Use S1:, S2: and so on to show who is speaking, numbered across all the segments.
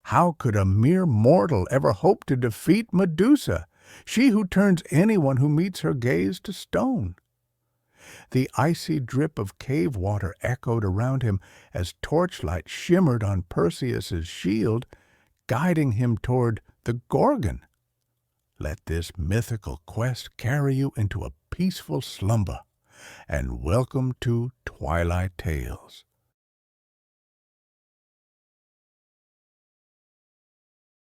S1: How could a mere mortal ever hope to defeat Medusa, she who turns anyone who meets her gaze to stone? The icy drip of cave water echoed around him as torchlight shimmered on Perseus's shield, guiding him toward the Gorgon. Let this mythical quest carry you into a peaceful slumber, and welcome to Twilight Tales.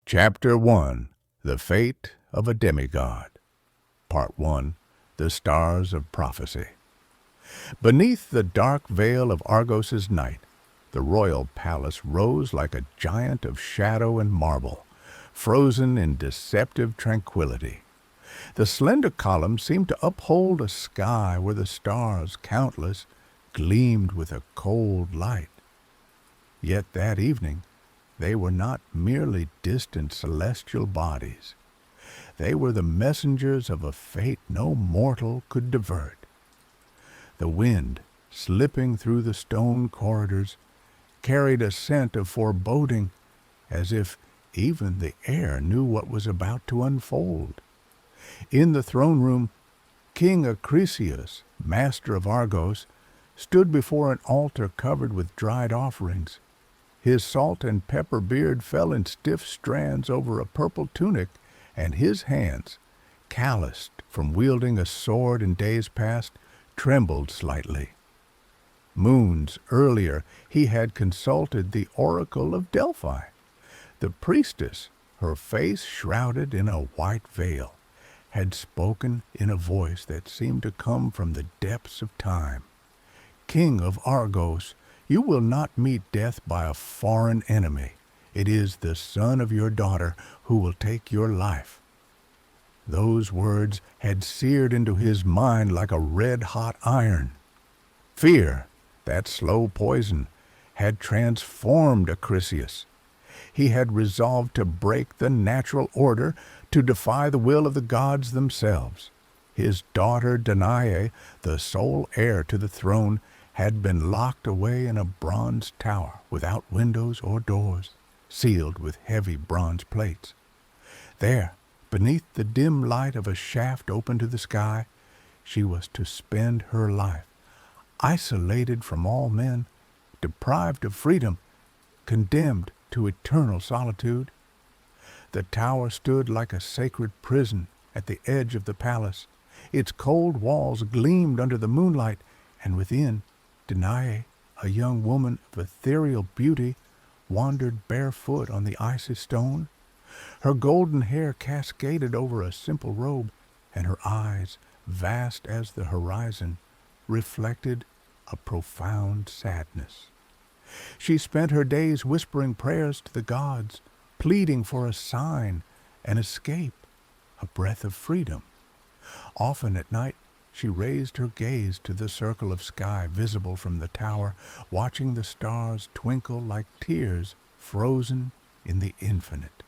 S1: Chapter 1. The Fate of a Demigod. Part 1. The Stars of Prophecy. Beneath the dark veil of Argos's night, the royal palace rose like a giant of shadow and marble, frozen in deceptive tranquility. The slender columns seemed to uphold a sky where the stars, countless, gleamed with a cold light. Yet that evening, they were not merely distant celestial bodies. They were the messengers of a fate no mortal could divert. The wind, slipping through the stone corridors, carried a scent of foreboding, as if even the air knew what was about to unfold. In the throne room, King Perseus, master of Argos, stood before an altar covered with dried offerings. His salt and pepper beard fell in stiff strands over a purple tunic, and his hands, calloused from wielding a sword in days past, trembled slightly. Moons earlier he had consulted the oracle of Delphi. The priestess, her face shrouded in a white veil, had spoken in a voice that seemed to come from the depths of time. King of Argos, you will not meet death by a foreign enemy. It is the son of your daughter who will take your life. Those words had seared into his mind like a red-hot iron. Fear, that slow poison, had transformed Perseus. He had resolved to break the natural order, to defy the will of the gods themselves. His daughter Danae, the sole heir to the throne, had been locked away in a bronze tower without windows or doors, sealed with heavy bronze plates. There, beneath the dim light of a shaft open to the sky, she was to spend her life, isolated from all men, deprived of freedom, condemned to eternal solitude. The tower stood like a sacred prison at the edge of the palace. Its cold walls gleamed under the moonlight, and within, Danae, a young woman of ethereal beauty, wandered barefoot on the icy stone. Her golden hair cascaded over a simple robe, and her eyes, vast as the horizon, reflected a profound sadness. She spent her days whispering prayers to the gods, pleading for a sign, an escape, a breath of freedom. Often at night, she raised her gaze to the circle of sky visible from the tower, watching the stars twinkle like tears frozen in the infinite.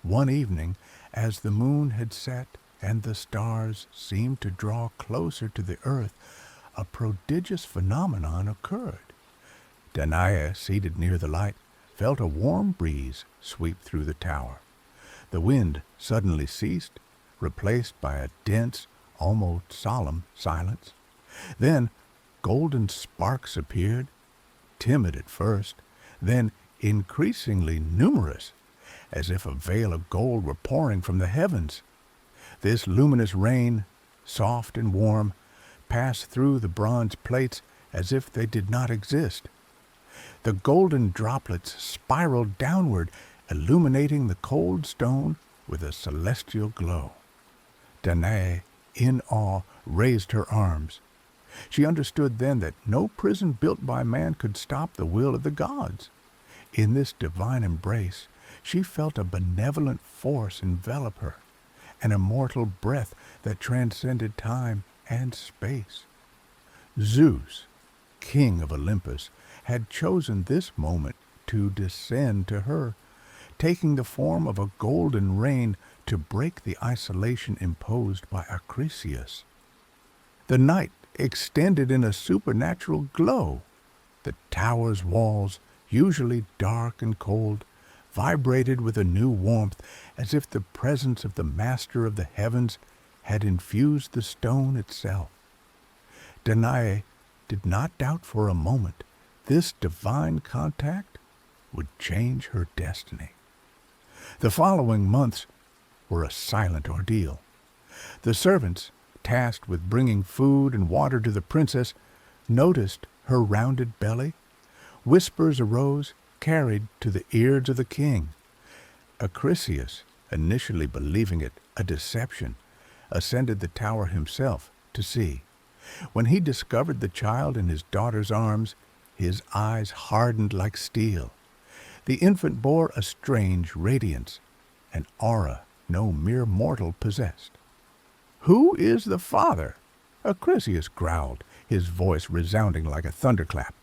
S1: One evening, as the moon had set and the stars seemed to draw closer to the earth, a prodigious phenomenon occurred. Danae, seated near the light, felt a warm breeze sweep through the tower. The wind suddenly ceased, replaced by a dense, almost solemn silence. Then golden sparks appeared, timid at first, then increasingly numerous, as if a veil of gold were pouring from the heavens. This luminous rain, soft and warm, passed through the bronze plates as if they did not exist. The golden droplets spiraled downward, illuminating the cold stone with a celestial glow. Danae, in awe, raised her arms. She understood then that no prison built by man could stop the will of the gods. In this divine embrace, she felt a benevolent force envelop her, an immortal breath that transcended time and space. Zeus, king of Olympus, had chosen this moment to descend to her, taking the form of a golden rain to break the isolation imposed by Perseus. The night extended in a supernatural glow. The tower's walls, usually dark and cold, vibrated with a new warmth, as if the presence of the Master of the Heavens had infused the stone itself. Danae did not doubt for a moment this divine contact would change her destiny. The following months were a silent ordeal. The servants, tasked with bringing food and water to the princess, noticed her rounded belly. Whispers arose, carried to the ears of the king. Acrisius, initially believing it a deception, ascended the tower himself to see. When he discovered the child in his daughter's arms, his eyes hardened like steel. The infant bore a strange radiance, an aura no mere mortal possessed. "Who is the father?" Acrisius growled, his voice resounding like a thunderclap.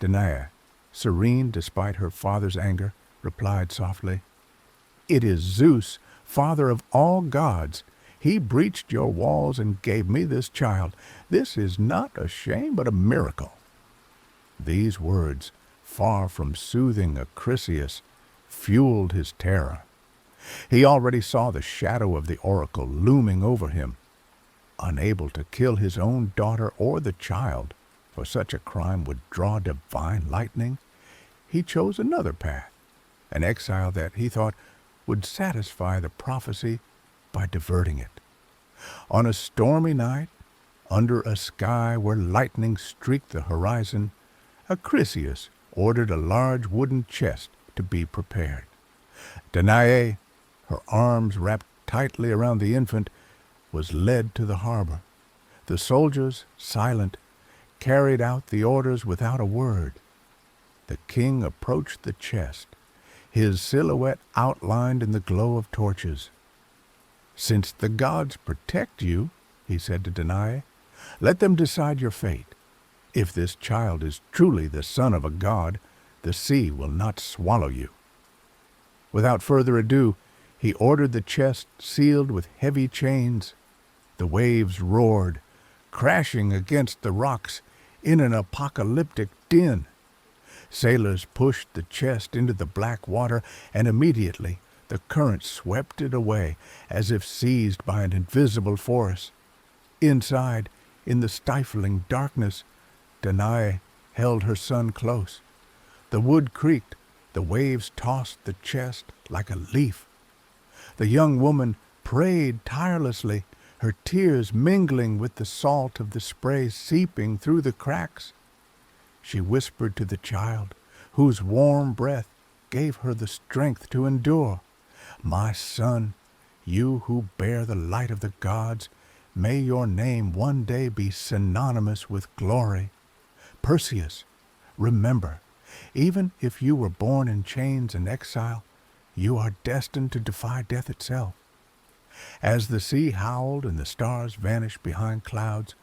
S1: Danae, serene despite her father's anger, replied softly, "It is Zeus, father of all gods. He breached your walls and gave me this child. This is not a shame, but a miracle." These words, far from soothing Acrisius, fueled his terror. He already saw the shadow of the oracle looming over him. Unable to kill his own daughter or the child, for such a crime would draw divine lightning, he chose another path, an exile that he thought would satisfy the prophecy by diverting it. On a stormy night, under a sky where lightning streaked the horizon, Acrisius ordered a large wooden chest to be prepared. Danae, her arms wrapped tightly around the infant, was led to the harbor. The soldiers, silent, carried out the orders without a word. The king approached the chest, his silhouette outlined in the glow of torches. "Since the gods protect you," he said to Danae, "let them decide your fate. If this child is truly the son of a god, the sea will not swallow you." Without further ado, he ordered the chest sealed with heavy chains. The waves roared, crashing against the rocks in an apocalyptic din. Sailors pushed the chest into the black water, and immediately the current swept it away, as if seized by an invisible force. Inside, in the stifling darkness, Danae held her son close. The wood creaked, the waves tossed the chest like a leaf. The young woman prayed tirelessly, her tears mingling with the salt of the spray seeping through the cracks. She whispered to the child, whose warm breath gave her the strength to endure, "My son, you who bear the light of the gods, may your name one day be synonymous with glory. Perseus, remember, even if you were born in chains and exile, you are destined to defy death itself." As the sea howled and the stars vanished behind clouds,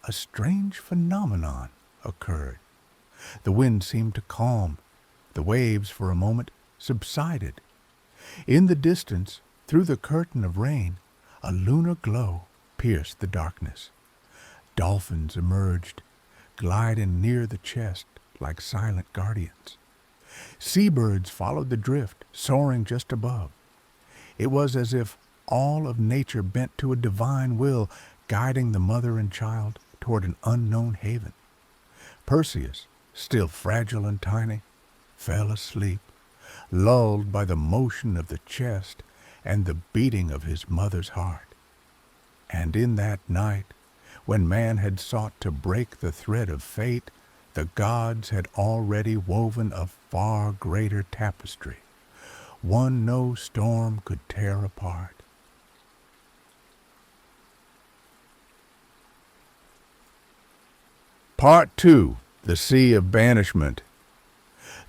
S1: a strange phenomenon occurred. The wind seemed to calm. The waves, for a moment, subsided. In the distance, through the curtain of rain, a lunar glow pierced the darkness. Dolphins emerged, gliding near the chest like silent guardians. Seabirds followed the drift, soaring just above. It was as if all of nature bent to a divine will, guiding the mother and child toward an unknown haven. Perseus, still fragile and tiny, fell asleep, lulled by the motion of the chest and the beating of his mother's heart. And in that night, when man had sought to break the thread of fate, the gods had already woven a far greater tapestry, one no storm could tear apart. Part 2. The Sea of Banishment.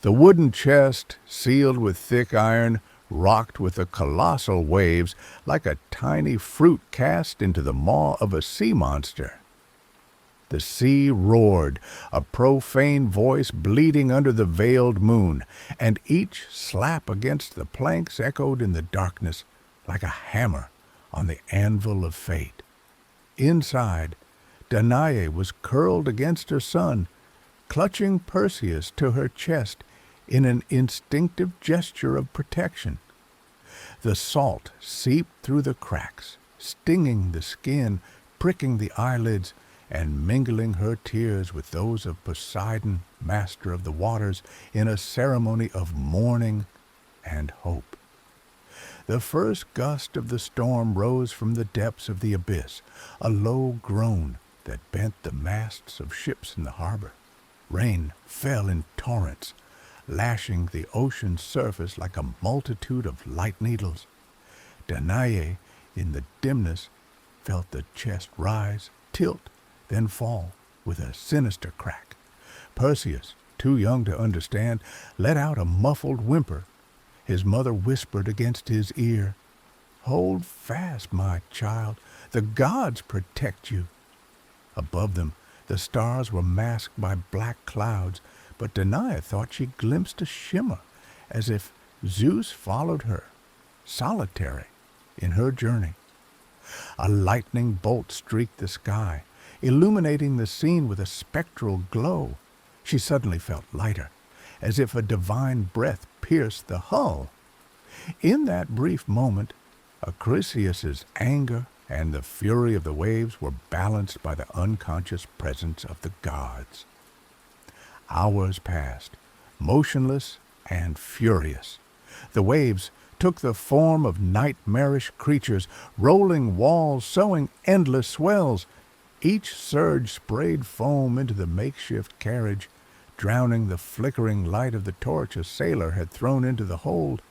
S1: The wooden chest, sealed with thick iron, rocked with the colossal waves like a tiny fruit cast into the maw of a sea monster. The sea roared, a profane voice bleating under the veiled moon, and each slap against the planks echoed in the darkness like a hammer on the anvil of fate. Inside, Danae was curled against her son, clutching Perseus to her chest, in an instinctive gesture of protection. The salt seeped through the cracks, stinging the skin, pricking the eyelids, and mingling her tears with those of Poseidon, master of the waters, in a ceremony of mourning and hope. The first gust of the storm rose from the depths of the abyss, a low groan that bent the masts of ships in the harbor. Rain fell in torrents, lashing the ocean's surface like a multitude of light needles. Danae, in the dimness, felt the chest rise, tilt, then fall with a sinister crack. Perseus, too young to understand, let out a muffled whimper. His mother whispered against his ear, "Hold fast, my child. The gods protect you." Above them, the stars were masked by black clouds, but Danae thought she glimpsed a shimmer, as if Zeus followed her, solitary, in her journey. A lightning bolt streaked the sky, illuminating the scene with a spectral glow. She suddenly felt lighter, as if a divine breath pierced the hull. In that brief moment, Acrisius's anger and the fury of the waves were balanced by the unconscious presence of the gods. Hours passed, motionless and furious. The waves took the form of nightmarish creatures, rolling walls, sowing endless swells. Each surge sprayed foam into the makeshift carriage, drowning the flickering light of the torch a sailor had thrown into the hold,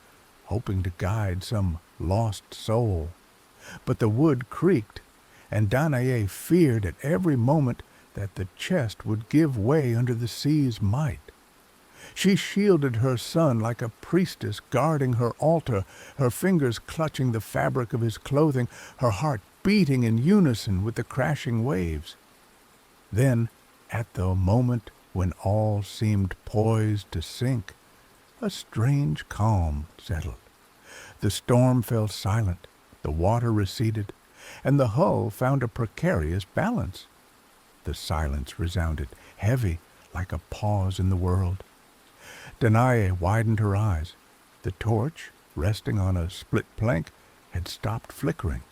S1: hoping to guide some lost soul. But the wood creaked, and Danae feared at every moment that the chest would give way under the sea's might. She shielded her son like a priestess guarding her altar, her fingers clutching the fabric of his clothing, her heart beating in unison with the crashing waves. Then, at the moment when all seemed poised to sink, a strange calm settled. The storm fell silent, the water receded, and the hull found a precarious balance. The silence resounded, heavy like a pause in the world. Danae widened her eyes. The torch, resting on a split plank, had stopped flickering.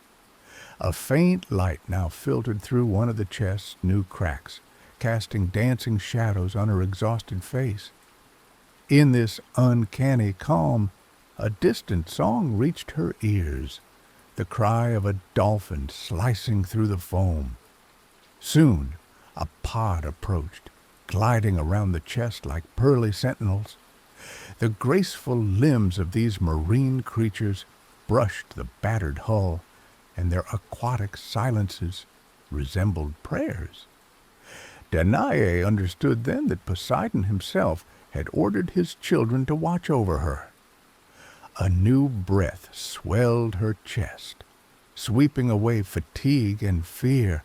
S1: A faint light now filtered through one of the chest's new cracks, casting dancing shadows on her exhausted face. In this uncanny calm, a distant song reached her ears, the cry of a dolphin slicing through the foam. Soon, a pod approached, gliding around the chest like pearly sentinels. The graceful limbs of these marine creatures brushed the battered hull, and their aquatic silences resembled prayers. Danae understood then that Poseidon himself had ordered his children to watch over her. A new breath swelled her chest, sweeping away fatigue and fear.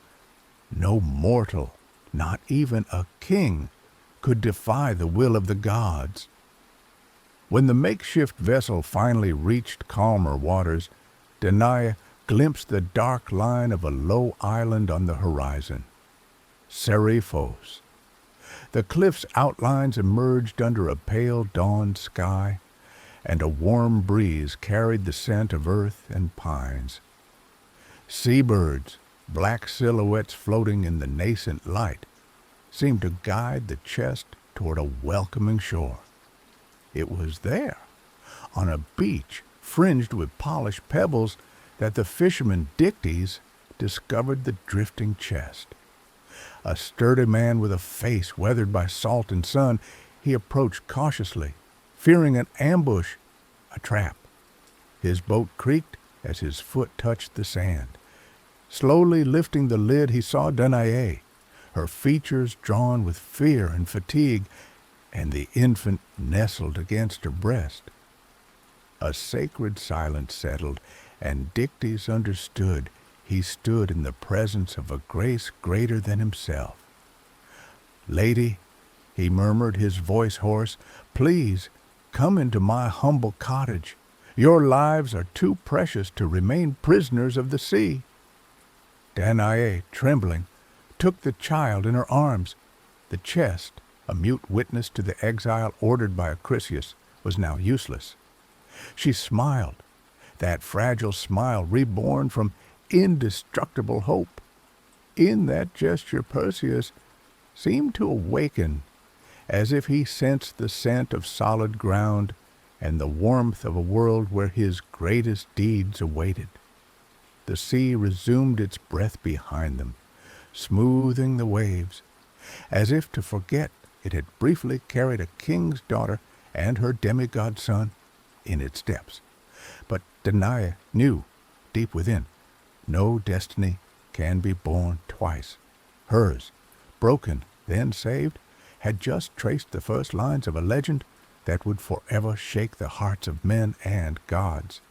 S1: No mortal, not even a king, could defy the will of the gods. When the makeshift vessel finally reached calmer waters, Danae glimpsed the dark line of a low island on the horizon. Seriphos. The cliff's outlines emerged under a pale dawn sky, and a warm breeze carried the scent of earth and pines. Seabirds, black silhouettes floating in the nascent light, seemed to guide the chest toward a welcoming shore. It was there, on a beach fringed with polished pebbles, that the fisherman Dictys discovered the drifting chest. A sturdy man with a face weathered by salt and sun, he approached cautiously, fearing an ambush, a trap. His boat creaked as his foot touched the sand. Slowly lifting the lid, he saw Danae, her features drawn with fear and fatigue, and the infant nestled against her breast. A sacred silence settled, and Dictys understood he stood in the presence of a grace greater than himself. "Lady," he murmured, his voice hoarse, "please come into my humble cottage. Your lives are too precious to remain prisoners of the sea." Danae, trembling, took the child in her arms. The chest a mute witness to the exile ordered by Perseus, was now useless. She smiled, that fragile smile reborn from indestructible hope. In that gesture Perseus seemed to awaken, as if he sensed the scent of solid ground and the warmth of a world where his greatest deeds awaited. The sea resumed its breath behind them, smoothing the waves, as if to forget it had briefly carried a king's daughter and her demigod son in its depths. But Danae knew, deep within, no destiny can be born twice. Hers, broken, then saved, had just traced the first lines of a legend that would forever shake the hearts of men and gods.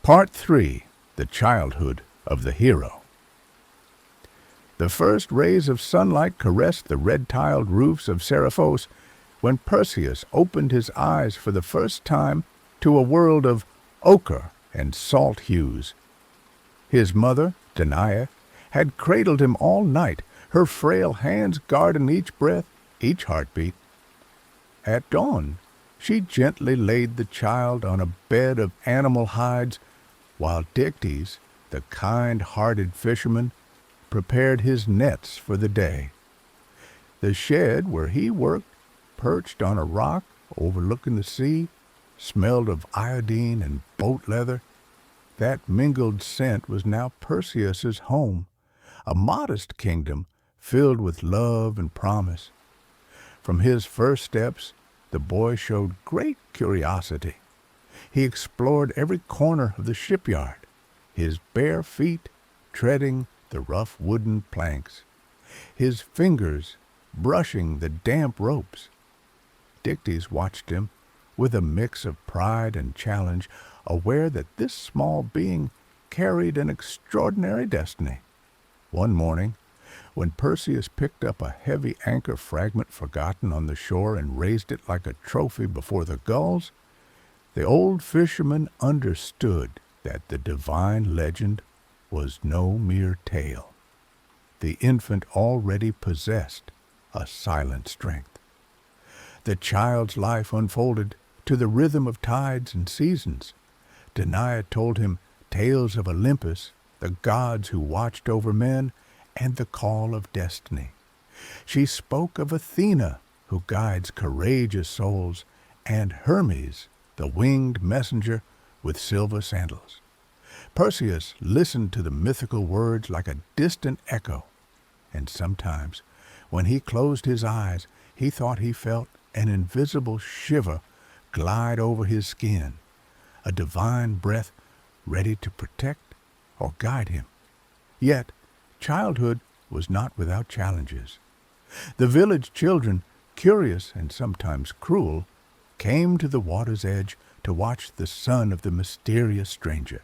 S1: Part 3. The Childhood of the Hero. The first rays of sunlight caressed the red-tiled roofs of Seriphos when Perseus opened his eyes for the first time to a world of ochre and salt hues. His mother, Danae, had cradled him all night, her frail hands guarding each breath, each heartbeat. At dawn, she gently laid the child on a bed of animal hides, while Dictys, the kind-hearted fisherman, prepared his nets for the day. The shed where he worked, perched on a rock overlooking the sea, smelled of iodine and boat leather. That mingled scent was now Perseus's home, a modest kingdom filled with love and promise. From his first steps, the boy showed great curiosity. He explored every corner of the shipyard, his bare feet treading the rough wooden planks, his fingers brushing the damp ropes. Dictys watched him with a mix of pride and challenge, aware that this small being carried an extraordinary destiny. One morning, when Perseus picked up a heavy anchor fragment forgotten on the shore and raised it like a trophy before the gulls, the old fisherman understood that the divine legend was no mere tale. The infant already possessed a silent strength. The child's life unfolded to the rhythm of tides and seasons. Danae told him tales of Olympus, the gods who watched over men, and the call of destiny. She spoke of Athena, who guides courageous souls, and Hermes, the winged messenger with silver sandals. Perseus listened to the mythical words like a distant echo, and sometimes, when he closed his eyes, he thought he felt an invisible shiver glide over his skin, a divine breath ready to protect or guide him. Yet, childhood was not without challenges. The village children, curious and sometimes cruel, came to the water's edge to watch the son of the mysterious stranger.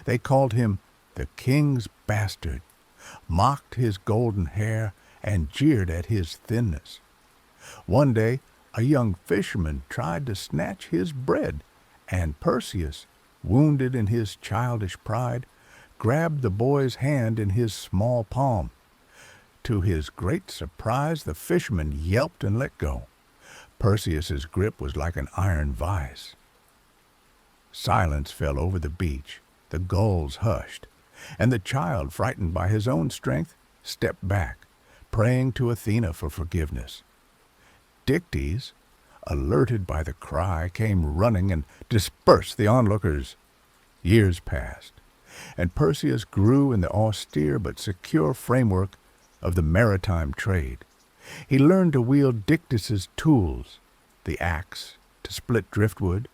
S1: They called him the king's bastard, mocked his golden hair, and jeered at his thinness. One day, a young fisherman tried to snatch his bread, and Perseus, wounded in his childish pride, grabbed the boy's hand in his small palm. To his great surprise, the fisherman yelped and let go. Perseus's grip was like an iron vise. Silence fell over the beach, the gulls hushed, and the child, frightened by his own strength, stepped back, praying to Athena for forgiveness. Dictys, alerted by the cry, came running and dispersed the onlookers. Years passed, and Perseus grew in the austere but secure framework of the maritime trade. He learned to wield Dictys's tools, the axe to split driftwood,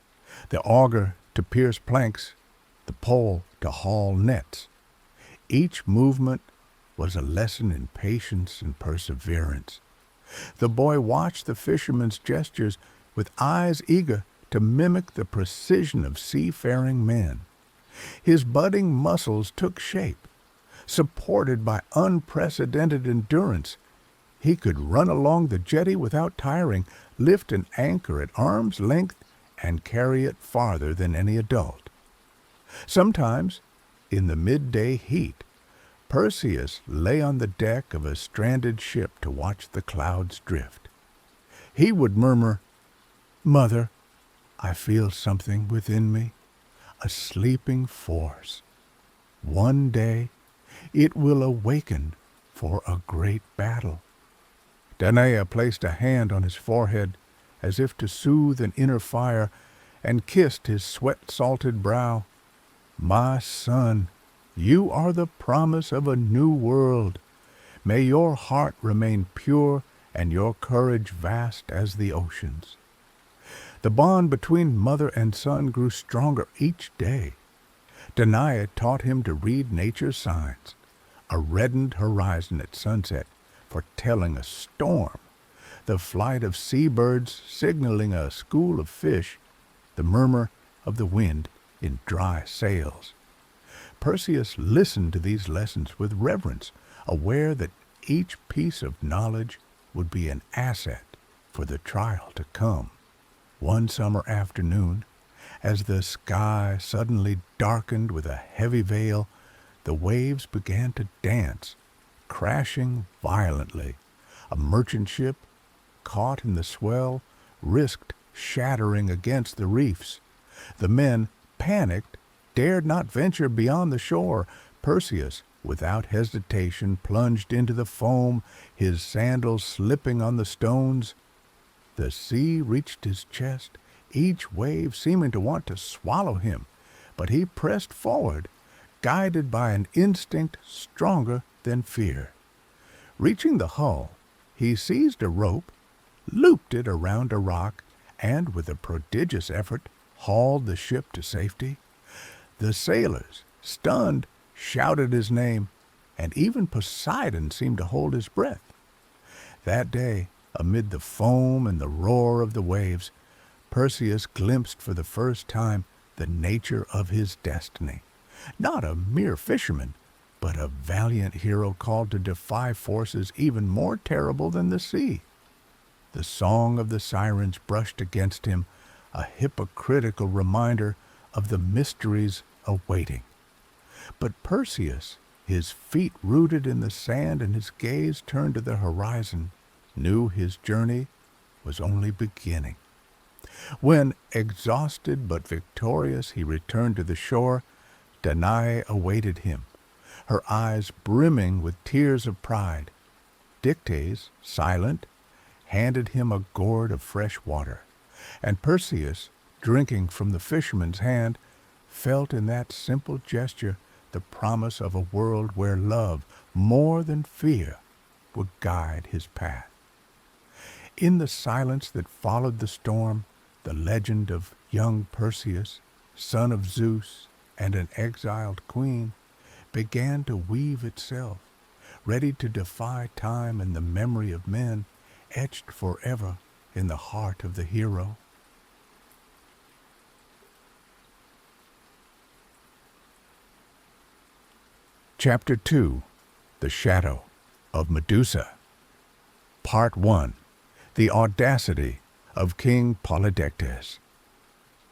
S1: the auger to pierce planks, the pole to haul nets. Each movement was a lesson in patience and perseverance. The boy watched the fisherman's gestures with eyes eager to mimic the precision of seafaring men. His budding muscles took shape. Supported by unprecedented endurance, he could run along the jetty without tiring, lift an anchor at arm's length, and carry it farther than any adult. Sometimes, in the midday heat, Perseus lay on the deck of a stranded ship to watch the clouds drift. He would murmur, "Mother, I feel something within me, a sleeping force. One day it will awaken for a great battle." Danae placed a hand on his forehead as if to soothe an inner fire and kissed his sweat-salted brow. "My son, you are the promise of a new world. May your heart remain pure and your courage vast as the oceans." The bond between mother and son grew stronger each day. Danae taught him to read nature's signs, a reddened horizon at sunset foretelling a storm, the flight of seabirds signaling a school of fish, the murmur of the wind in dry sails. Perseus listened to these lessons with reverence, aware that each piece of knowledge would be an asset for the trial to come. One summer afternoon, as the sky suddenly darkened with a heavy veil, the waves began to dance, crashing violently. A merchant ship, caught in the swell, risked shattering against the reefs. The men, panicked, dared not venture beyond the shore. Perseus, without hesitation, plunged into the foam, his sandals slipping on the stones. The sea reached his chest, each wave seeming to want to swallow him, but he pressed forward, guided by an instinct stronger than fear. Reaching the hull, he seized a rope, looped it around a rock, and with a prodigious effort hauled the ship to safety. The sailors, stunned, shouted his name, and even Poseidon seemed to hold his breath. That day, amid the foam and the roar of the waves, Perseus glimpsed for the first time the nature of his destiny. Not a mere fisherman, but a valiant hero called to defy forces even more terrible than the sea. The song of the sirens brushed against him, a hypocritical reminder of the mysteries awaiting. But Perseus, his feet rooted in the sand and his gaze turned to the horizon, knew his journey was only beginning. When, exhausted but victorious, he returned to the shore, Danae awaited him, her eyes brimming with tears of pride. Dictys, silent, handed him a gourd of fresh water, and Perseus, drinking from the fisherman's hand, felt in that simple gesture the promise of a world where love, more than fear, would guide his path. In the silence that followed the storm, the legend of young Perseus, son of Zeus and an exiled queen, began to weave itself, ready to defy time and the memory of men, etched forever in the heart of the hero. Chapter 2. The Shadow of Medusa. Part 1. The Audacity of King Polydectes.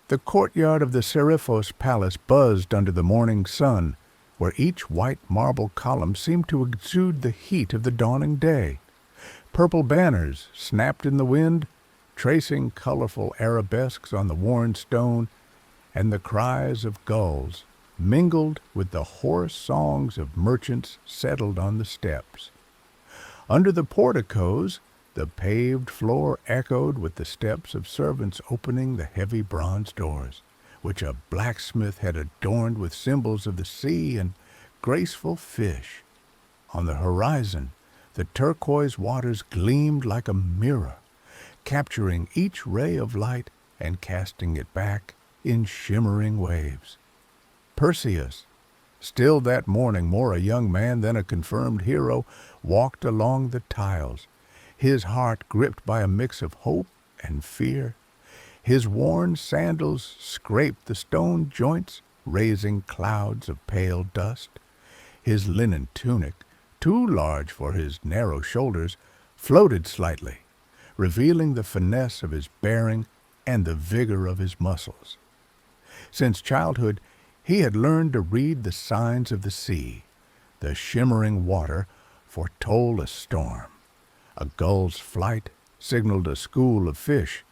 S1: The courtyard of the Seriphos Palace buzzed under the morning sun, where each white marble column seemed to exude the heat of the dawning day. Purple banners snapped in the wind, tracing colorful arabesques on the worn stone, and the cries of gulls mingled with the hoarse songs of merchants settled on the steps. Under the porticos, the paved floor echoed with the steps of servants opening the heavy bronze doors, which a blacksmith had adorned with symbols of the sea and graceful fish. On the horizon, the turquoise waters gleamed like a mirror, capturing each ray of light and casting it back in shimmering waves. Perseus, still that morning more a young man than a confirmed hero, walked along the tiles, his heart gripped by a mix of hope and fear. His worn sandals scraped the stone joints, raising clouds of pale dust. His linen tunic, too large for his narrow shoulders, floated slightly, revealing the finesse of his bearing and the vigor of his muscles. Since childhood, he had learned to read the signs of the sea, The shimmering water foretold a storm. A gull's flight signaled a school of fish.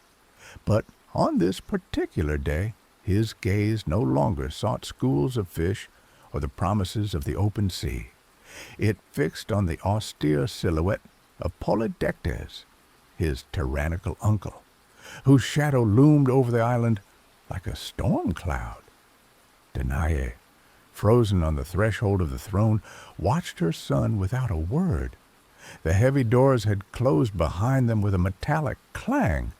S1: But on this particular day, his gaze no longer sought schools of fish or the promises of the open sea. It fixed on the austere silhouette of Polydectes, his tyrannical uncle, whose shadow loomed over the island like a storm cloud. Danae, frozen on the threshold of the throne, watched her son without a word. The heavy doors had closed behind them with a metallic clang.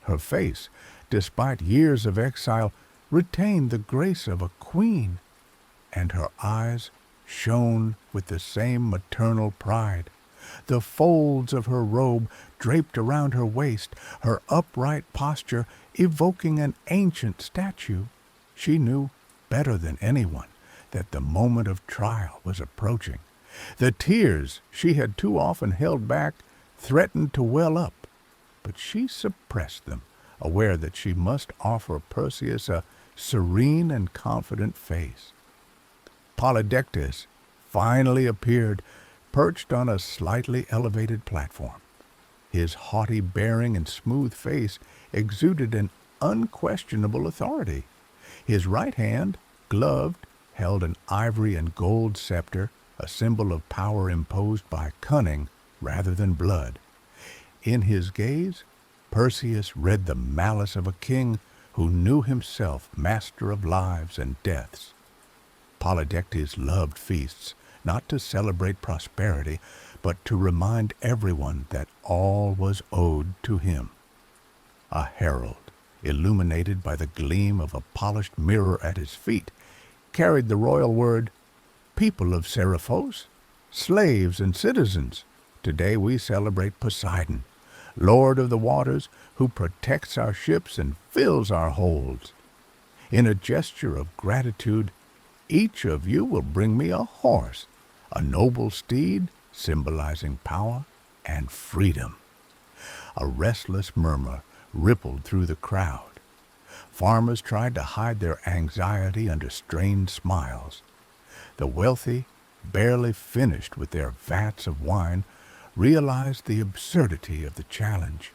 S1: Her face, despite years of exile, retained the grace of a queen, and her eyes shone with the same maternal pride. The folds of her robe draped around her waist, her upright posture evoking an ancient statue. She knew better than anyone that the moment of trial was approaching. The tears she had too often held back threatened to well up, but she suppressed them, aware that she must offer Perseus a serene and confident face. Polydectes finally appeared, perched on a slightly elevated platform. His haughty bearing and smooth face exuded an unquestionable authority. His right hand, gloved, held an ivory and gold scepter, a symbol of power imposed by cunning rather than blood. In his gaze, Perseus read the malice of a king who knew himself master of lives and deaths. Polydectes loved feasts, not to celebrate prosperity, but to remind everyone that all was owed to him. A herald, illuminated by the gleam of a polished mirror at his feet, carried the royal word, "People of Seriphos, slaves and citizens, today we celebrate Poseidon, Lord of the waters, who protects our ships and fills our holds. In a gesture of gratitude, each of you will bring me a horse, a noble steed symbolizing power and freedom." A restless murmur rippled through the crowd. Farmers tried to hide their anxiety under strained smiles. The wealthy, barely finished with their vats of wine, realized the absurdity of the challenge.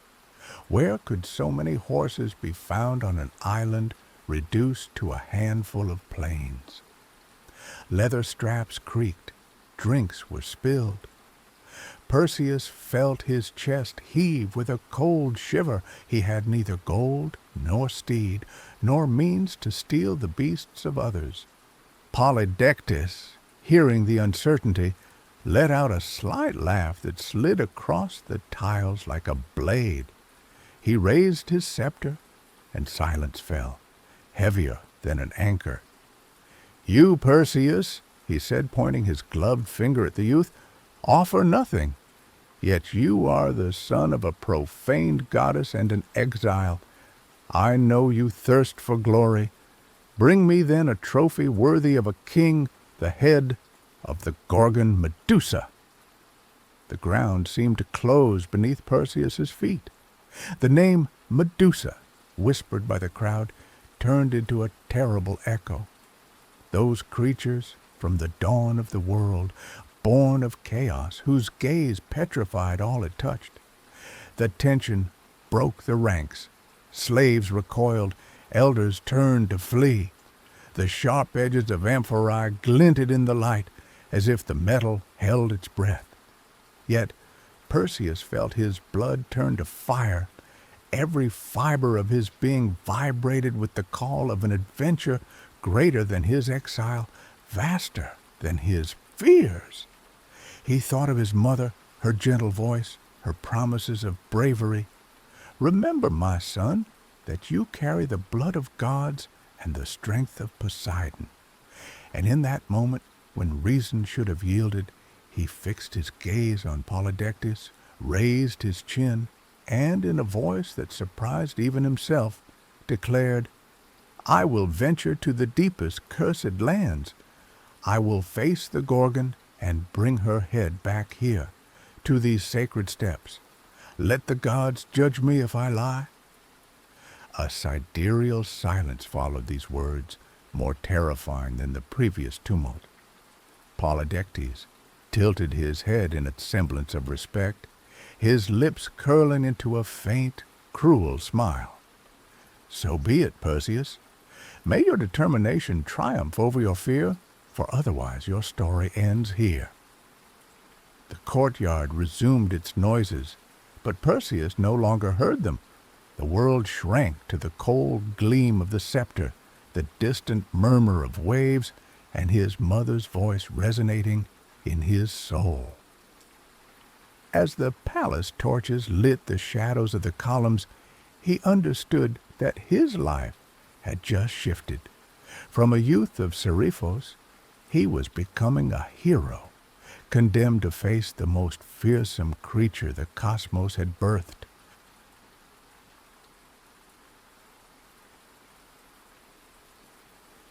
S1: Where could so many horses be found on an island reduced to a handful of plains? Leather straps creaked, drinks were spilled. Perseus felt his chest heave with a cold shiver. He had neither gold nor steed, nor means to steal the beasts of others. Polydectes, hearing the uncertainty, let out a slight laugh that slid across the tiles like a blade. He raised his scepter, and silence fell, heavier than an anchor. "You, Perseus," he said, pointing his gloved finger at the youth, "offer nothing. Yet you are the son of a profaned goddess and an exile. I know you thirst for glory. Bring me then a trophy worthy of a king, the head of the Gorgon Medusa." The ground seemed to close beneath Perseus's feet. The name Medusa, whispered by the crowd, turned into a terrible echo. Those creatures from the dawn of the world, born of chaos, whose gaze petrified all it touched. The tension broke the ranks. Slaves recoiled, elders turned to flee. The sharp edges of amphorae glinted in the light, as if the metal held its breath. Yet Perseus felt his blood turn to fire. Every fiber of his being vibrated with the call of an adventure greater than his exile, vaster than his fears. He thought of his mother, her gentle voice, her promises of bravery. "Remember, my son, that you carry the blood of gods and the strength of Poseidon." And in that moment, when reason should have yielded, he fixed his gaze on Polydectes, raised his chin, and in a voice that surprised even himself, declared, "I will venture to the deepest cursed lands. I will face the Gorgon and bring her head back here, to these sacred steps. Let the gods judge me if I lie." A sidereal silence followed these words, more terrifying than the previous tumult. Polydectes tilted his head in a semblance of respect, his lips curling into a faint, cruel smile. "So be it, Perseus. May your determination triumph over your fear, for otherwise your story ends here." The courtyard resumed its noises, but Perseus no longer heard them. The world shrank to the cold gleam of the scepter, the distant murmur of waves, and his mother's voice resonating in his soul. As the palace torches lit the shadows of the columns, he understood that his life had just shifted. From a youth of Seriphos, he was becoming a hero, condemned to face the most fearsome creature the cosmos had birthed.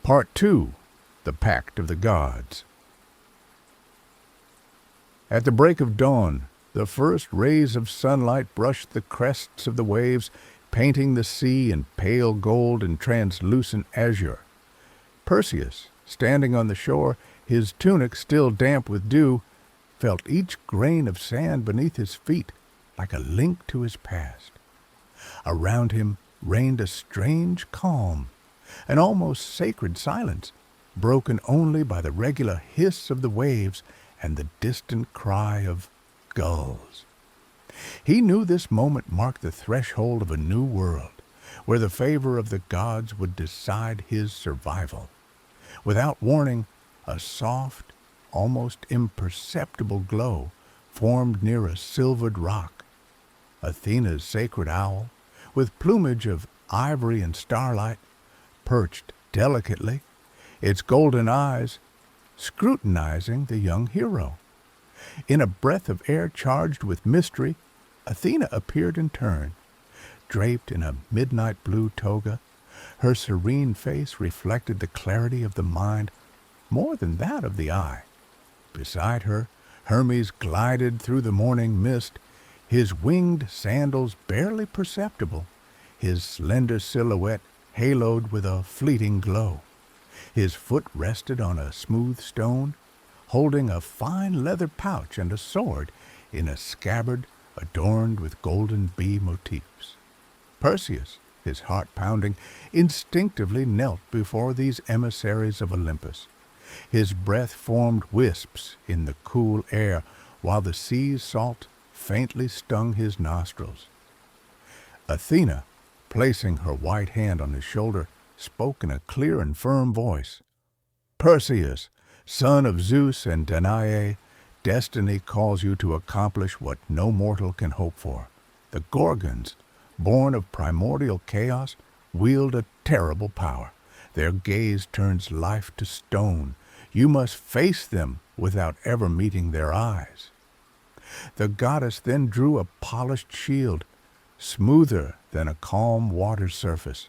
S1: Part 2. The Pact of the Gods. At the break of dawn, the first rays of sunlight brushed the crests of the waves, painting the sea in pale gold and translucent azure. Perseus, standing on the shore, his tunic still damp with dew, felt each grain of sand beneath his feet like a link to his past. Around him reigned a strange calm, an almost sacred silence, broken only by the regular hiss of the waves and the distant cry of gulls. He knew this moment marked the threshold of a new world, where the favor of the gods would decide his survival. Without warning, a soft, almost imperceptible glow formed near a silvered rock. Athena's sacred owl, with plumage of ivory and starlight, perched delicately, its golden eyes scrutinizing the young hero. In a breath of air charged with mystery, Athena appeared in turn, draped in a midnight blue toga. Her serene face reflected the clarity of the mind more than that of the eye. Beside her, Hermes glided through the morning mist, his winged sandals barely perceptible, his slender silhouette haloed with a fleeting glow. His foot rested on a smooth stone, holding a fine leather pouch and a sword in a scabbard adorned with golden bee motifs. Perseus, his heart pounding, instinctively knelt before these emissaries of Olympus. His breath formed wisps in the cool air, while the sea's salt faintly stung his nostrils. Athena, placing her white hand on his shoulder, spoke in a clear and firm voice. "Perseus, son of Zeus and Danae, destiny calls you to accomplish what no mortal can hope for. The Gorgons, born of primordial chaos, wield a terrible power. Their gaze turns life to stone. You must face them without ever meeting their eyes." The goddess then drew a polished shield, smoother than a calm water surface.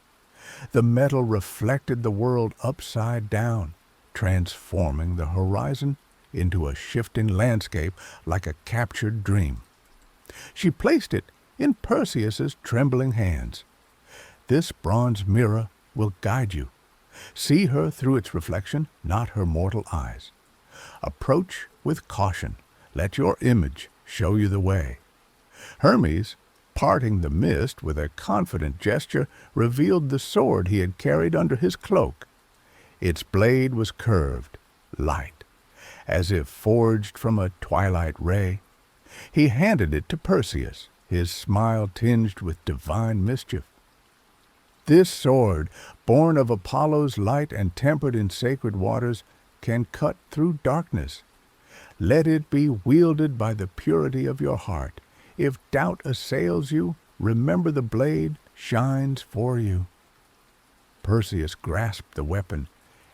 S1: The metal reflected the world upside down, transforming the horizon into a shifting landscape like a captured dream. She placed it in Perseus's trembling hands. "This bronze mirror will guide you. See her through its reflection, not her mortal eyes. Approach with caution. Let your image show you the way." Hermes, parting the mist with a confident gesture, revealed the sword he had carried under his cloak. Its blade was curved, light, as if forged from a twilight ray. He handed it to Perseus, his smile tinged with divine mischief. "This sword, born of Apollo's light and tempered in sacred waters, can cut through darkness. Let it be wielded by the purity of your heart. If doubt assails you, remember the blade shines for you." Perseus grasped the weapon,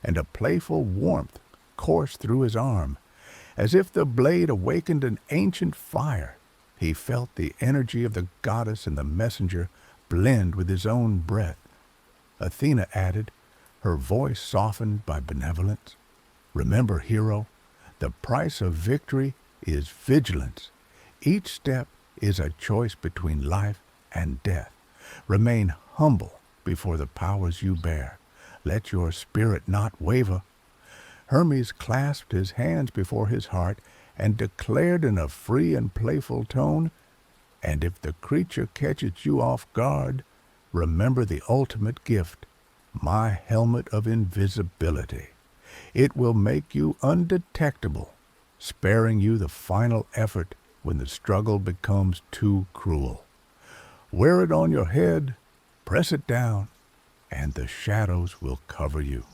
S1: and a playful warmth coursed through his arm. As if the blade awakened an ancient fire, he felt the energy of the goddess and the messenger blend with his own breath. Athena added, her voice softened by benevolence, "Remember, hero, the price of victory is vigilance. Each step is a choice between life and death. Remain humble before the powers you bear. Let your spirit not waver." Hermes clasped his hands before his heart and declared in a free and playful tone, "And if the creature catches you off guard, remember the ultimate gift, my helmet of invisibility. It will make you undetectable, sparing you the final effort when the struggle becomes too cruel. Wear it on your head, press it down, and the shadows will cover you."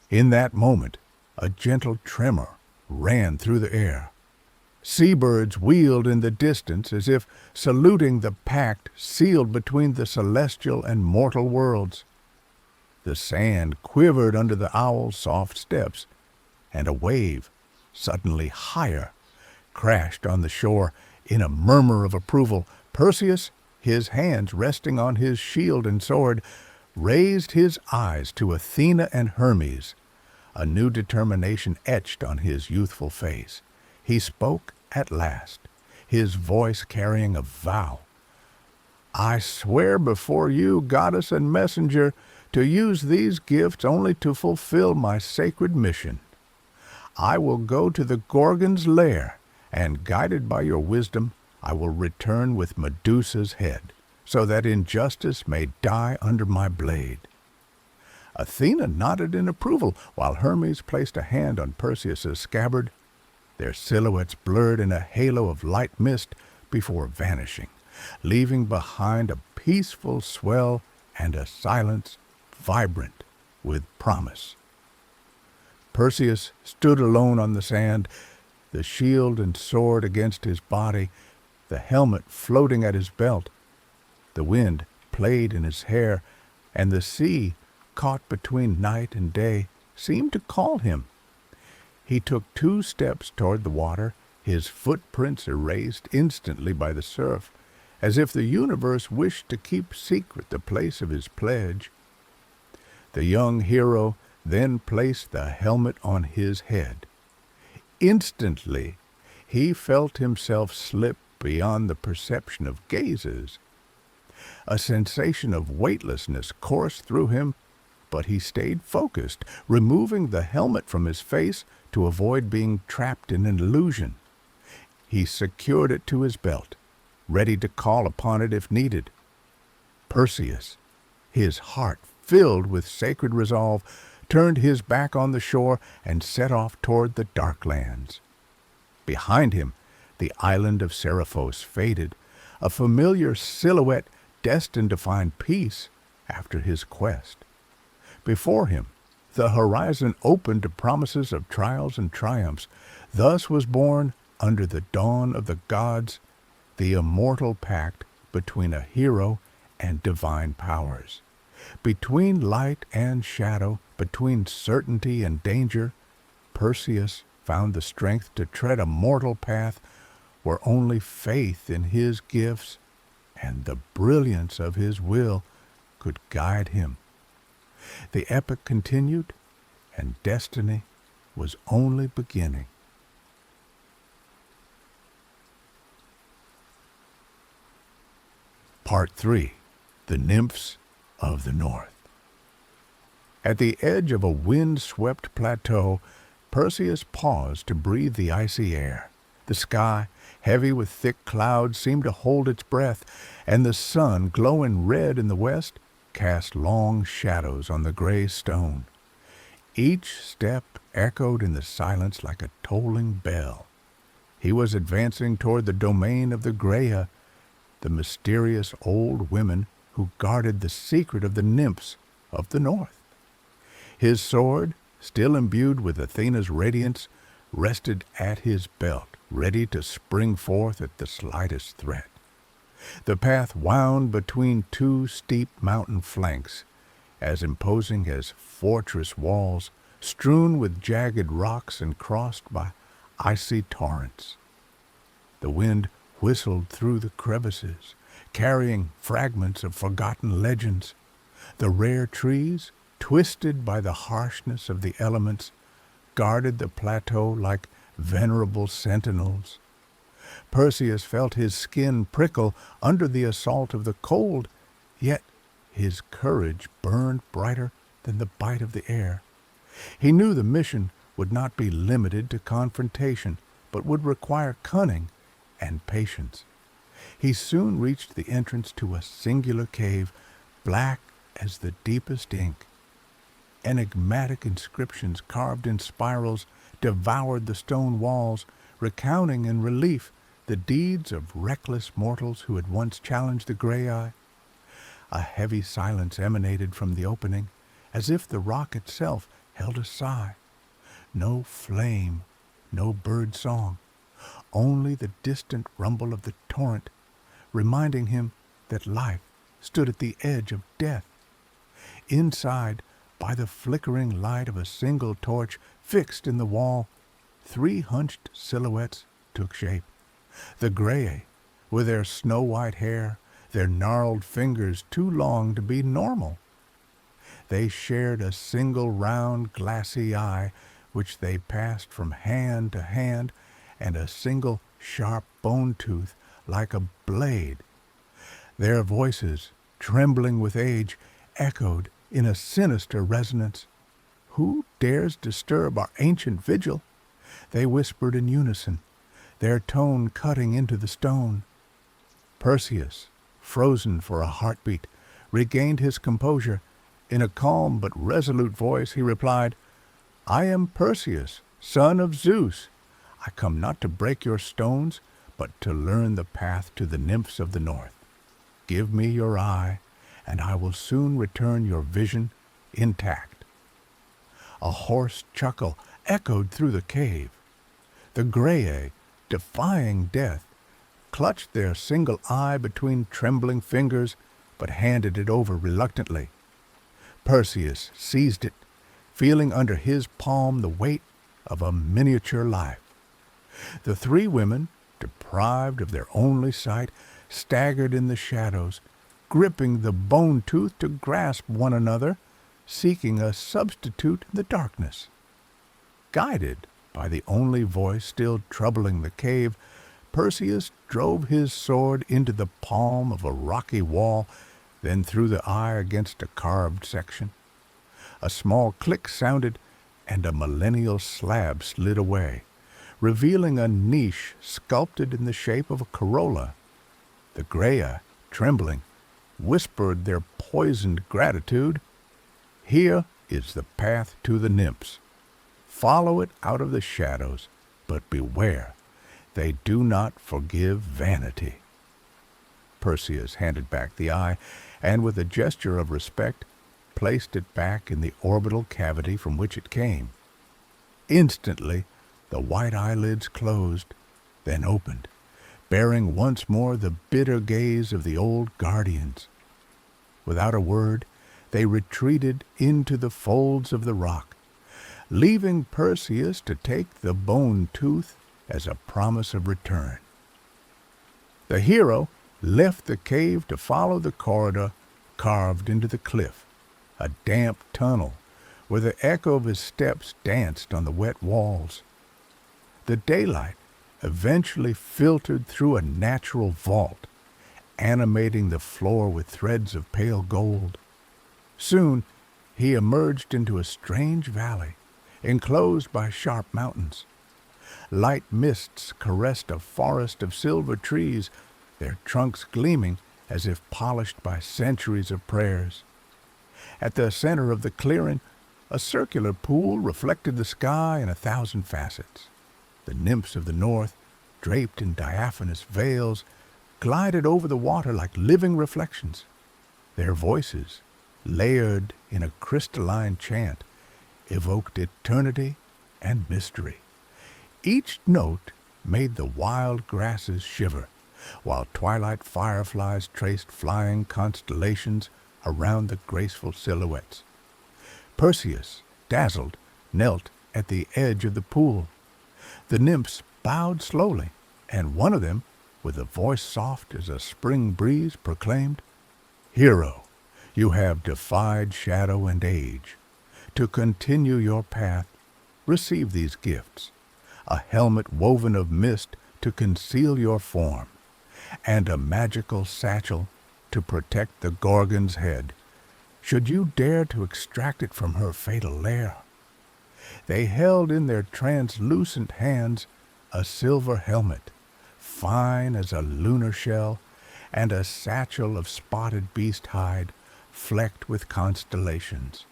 S1: In that moment, a gentle tremor ran through the air. Seabirds wheeled in the distance as if saluting the pact sealed between the celestial and mortal worlds. The sand quivered under the owl's soft steps, and a wave, suddenly higher, crashed on the shore. In a murmur of approval, Perseus, his hands resting on his shield and sword, raised his eyes to Athena and Hermes. A new determination etched on his youthful face. He spoke at last, his voice carrying a vow. "I swear before you, goddess and messenger, to use these gifts only to fulfill my sacred mission. I will go to the Gorgons' lair, and guided by your wisdom, I will return with Medusa's head, so that injustice may die under my blade." Athena nodded in approval, while Hermes placed a hand on Perseus's scabbard. Their silhouettes blurred in a halo of light mist before vanishing, leaving behind a peaceful swell and a silence vibrant with promise. Perseus stood alone on the sand, the shield and sword against his body, the helmet floating at his belt. The wind played in his hair, and the sea, caught between night and day, seemed to call him. He took 2 steps toward the water, his footprints erased instantly by the surf, as if the universe wished to keep secret the place of his pledge. The young hero then placed the helmet on his head. Instantly, he felt himself slip beyond the perception of gazes. A sensation of weightlessness coursed through him, but he stayed focused, removing the helmet from his face to avoid being trapped in an illusion. He secured it to his belt, ready to call upon it if needed. Perseus, his heart filled with sacred resolve, turned his back on the shore and set off toward the dark lands. Behind him, the island of Seriphos faded, a familiar silhouette destined to find peace after his quest. Before him, the horizon opened to promises of trials and triumphs. Thus was born, under the dawn of the gods, the immortal pact between a hero and divine powers. Between light and shadow, between certainty and danger, Perseus found the strength to tread a mortal path where only faith in his gifts and the brilliance of his will could guide him. The epic continued, and destiny was only beginning. Part 3. The Nymphs of the North. At the edge of a wind-swept plateau, Perseus paused to breathe the icy air. The sky, heavy with thick clouds, seemed to hold its breath, and the sun, glowing red in the west, cast long shadows on the gray stone. Each step echoed in the silence like a tolling bell. He was advancing toward the domain of the Graea, the mysterious old women who guarded the secret of the Nymphs of the North. His sword, still imbued with Athena's radiance, rested at his belt, ready to spring forth at the slightest threat. The path wound between 2 steep mountain flanks, as imposing as fortress walls, strewn with jagged rocks and crossed by icy torrents. The wind whistled through the crevices, carrying fragments of forgotten legends. The rare trees, twisted by the harshness of the elements, guarded the plateau like venerable sentinels. Perseus felt his skin prickle under the assault of the cold, yet his courage burned brighter than the bite of the air. He knew the mission would not be limited to confrontation, but would require cunning and patience. He soon reached the entrance to a singular cave, black as the deepest ink. Enigmatic inscriptions carved in spirals devoured the stone walls, recounting in relief the deeds of reckless mortals who had once challenged the gray eye. A heavy silence emanated from the opening, as if the rock itself held a sigh. No flame, no bird song, only the distant rumble of the torrent, reminding him that life stood at the edge of death. Inside, by the flickering light of a single torch fixed in the wall, 3 hunched silhouettes took shape. The Grey, with their snow-white hair, their gnarled fingers too long to be normal. They shared a single round, glassy eye, which they passed from hand to hand, and a single sharp bone tooth like a blade. Their voices, trembling with age, echoed in a sinister resonance. "Who dares disturb our ancient vigil?" they whispered in unison, their tone cutting into the stone. Perseus, frozen for a heartbeat, regained his composure. In a calm but resolute voice he replied, "I am Perseus, son of Zeus. I come not to break your stones, but to learn the path to the Nymphs of the north. Give me your eye, and I will soon return your vision intact." A hoarse chuckle echoed through the cave. The Grey, defying death, clutched their single eye between trembling fingers, but handed it over reluctantly. Perseus seized it, feeling under his palm the weight of a miniature life. The 3 women, deprived of their only sight, staggered in the shadows, gripping the bone tooth to grasp one another, seeking a substitute in the darkness. Guided by the only voice still troubling the cave, Perseus drove his sword into the palm of a rocky wall, then threw the eye against a carved section. A small click sounded, and a millennial slab slid away, revealing a niche sculpted in the shape of a corolla. The Grey, trembling, whispered their poisoned gratitude. "Here is the path to the Nymphs. Follow it out of the shadows, but beware, they do not forgive vanity." Perseus handed back the eye, and with a gesture of respect, placed it back in the orbital cavity from which it came. Instantly, the white eyelids closed, then opened, bearing once more the bitter gaze of the old guardians. Without a word, they retreated into the folds of the rock, leaving Perseus to take the bone tooth as a promise of return. The hero left the cave to follow the corridor carved into the cliff, a damp tunnel where the echo of his steps danced on the wet walls. The daylight eventually filtered through a natural vault, animating the floor with threads of pale gold. Soon he emerged into a strange valley, enclosed by sharp mountains. Light mists caressed a forest of silver trees, their trunks gleaming as if polished by centuries of prayers. At the center of the clearing, a circular pool reflected the sky in 1,000 facets. The Nymphs of the north, draped in diaphanous veils, glided over the water like living reflections. Their voices, layered in a crystalline chant, evoked eternity and mystery. Each note made the wild grasses shiver, while twilight fireflies traced flying constellations around the graceful silhouettes. Perseus, dazzled, knelt at the edge of the pool. The nymphs bowed slowly, and one of them, with a voice soft as a spring breeze, proclaimed, "Hero, you have defied shadow and age. To continue your path, receive these gifts: a helmet woven of mist to conceal your form, and a magical satchel to protect the Gorgon's head, should you dare to extract it from her fatal lair. They held in their translucent hands a silver helmet, fine as a lunar shell, and a satchel of spotted beast hide, flecked with constellations.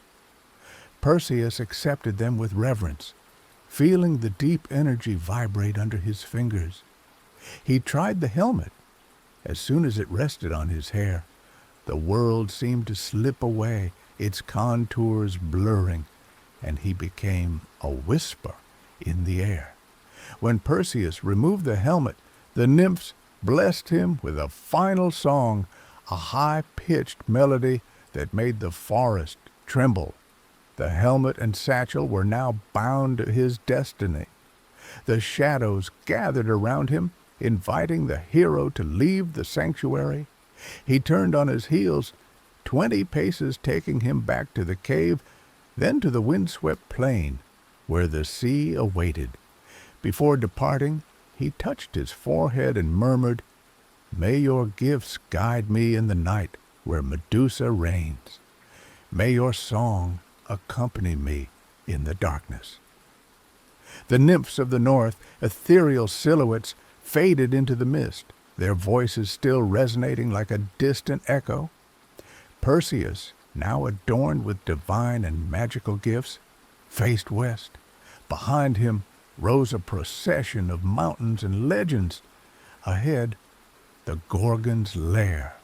S1: Perseus accepted them with reverence, feeling the deep energy vibrate under his fingers. He tried the helmet. As soon as it rested on his hair, the world seemed to slip away, its contours blurring, and he became a whisper in the air. When Perseus removed the helmet, the nymphs blessed him with a final song, a high-pitched melody that made the forest tremble. The helmet and satchel were now bound to his destiny. The shadows gathered around him, inviting the hero to leave the sanctuary. He turned on his heels, 20 paces taking him back to the cave, then to the windswept plain, where the sea awaited. Before departing, he touched his forehead and murmured, "May your gifts guide me in the night where Medusa reigns. May your song accompany me in the darkness." The nymphs of the north, ethereal silhouettes, faded into the mist, their voices still resonating like a distant echo. Perseus, now adorned with divine and magical gifts, faced west. Behind him rose a procession of mountains and legends. Ahead, the Gorgons' Lair,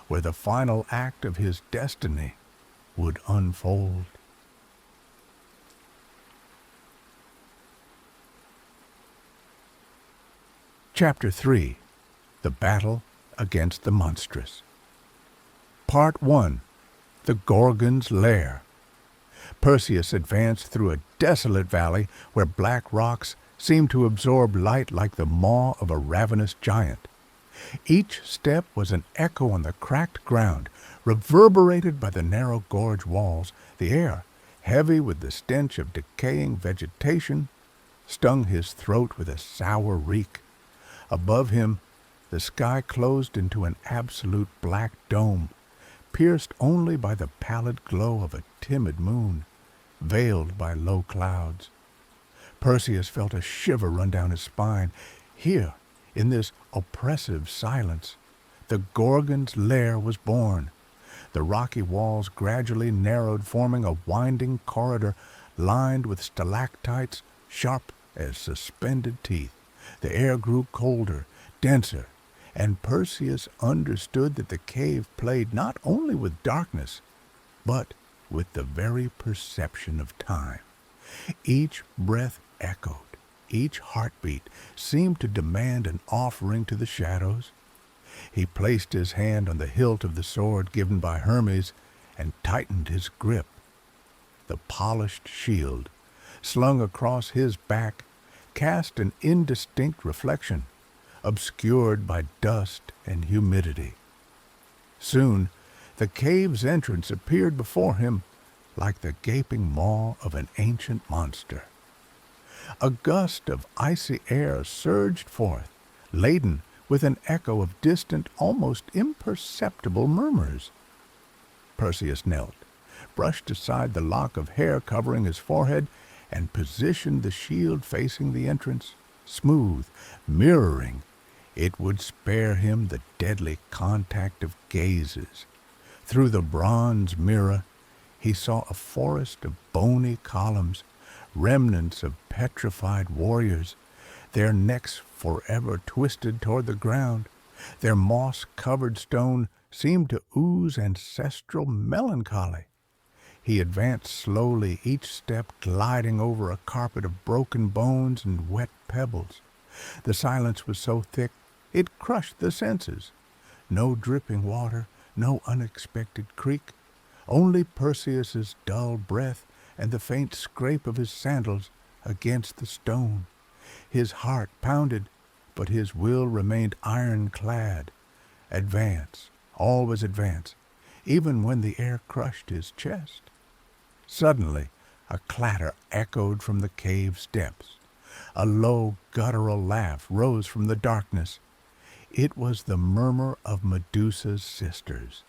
S1: where the final act of his destiny would unfold. Chapter 3. The Battle Against the Monstrous. Part 1. The Gorgons' Lair. Perseus advanced through a desolate valley where black rocks seemed to absorb light like the maw of a ravenous giant. Each step was an echo on the cracked ground, reverberated by the narrow gorge walls. The air, heavy with the stench of decaying vegetation, stung his throat with a sour reek. Above him, the sky closed into an absolute black dome, pierced only by the pallid glow of a timid moon, veiled by low clouds. Perseus felt a shiver run down his spine. Here, in this oppressive silence, the Gorgons' Lair was born. The rocky walls gradually narrowed, forming a winding corridor lined with stalactites sharp as suspended teeth. The air grew colder, denser, and Perseus understood that the cave played not only with darkness, but with the very perception of time. Each breath echoed, each heartbeat seemed to demand an offering to the shadows. He placed his hand on the hilt of the sword given by Hermes and tightened his grip. The polished shield, slung across his back, cast an indistinct reflection, obscured by dust and humidity. Soon, the cave's entrance appeared before him like the gaping maw of an ancient monster. A gust of icy air surged forth, laden with an echo of distant, almost imperceptible murmurs. Perseus knelt, brushed aside the lock of hair covering his forehead, and positioned the shield facing the entrance, smooth, mirroring. It would spare him the deadly contact of gazes. Through the bronze mirror, he saw a forest of bony columns, remnants of petrified warriors, their necks forever twisted toward the ground. Their moss-covered stone seemed to ooze ancestral melancholy. He advanced slowly, each step gliding over a carpet of broken bones and wet pebbles. The silence was so thick it crushed the senses. No dripping water, no unexpected creak, only Perseus's dull breath and the faint scrape of his sandals against the stone. His heart pounded, but his will remained ironclad. Advance, always advance, even when the air crushed his chest. Suddenly, a clatter echoed from the cave's depths. A low, guttural laugh rose from the darkness. It was the murmur of Medusa's sisters.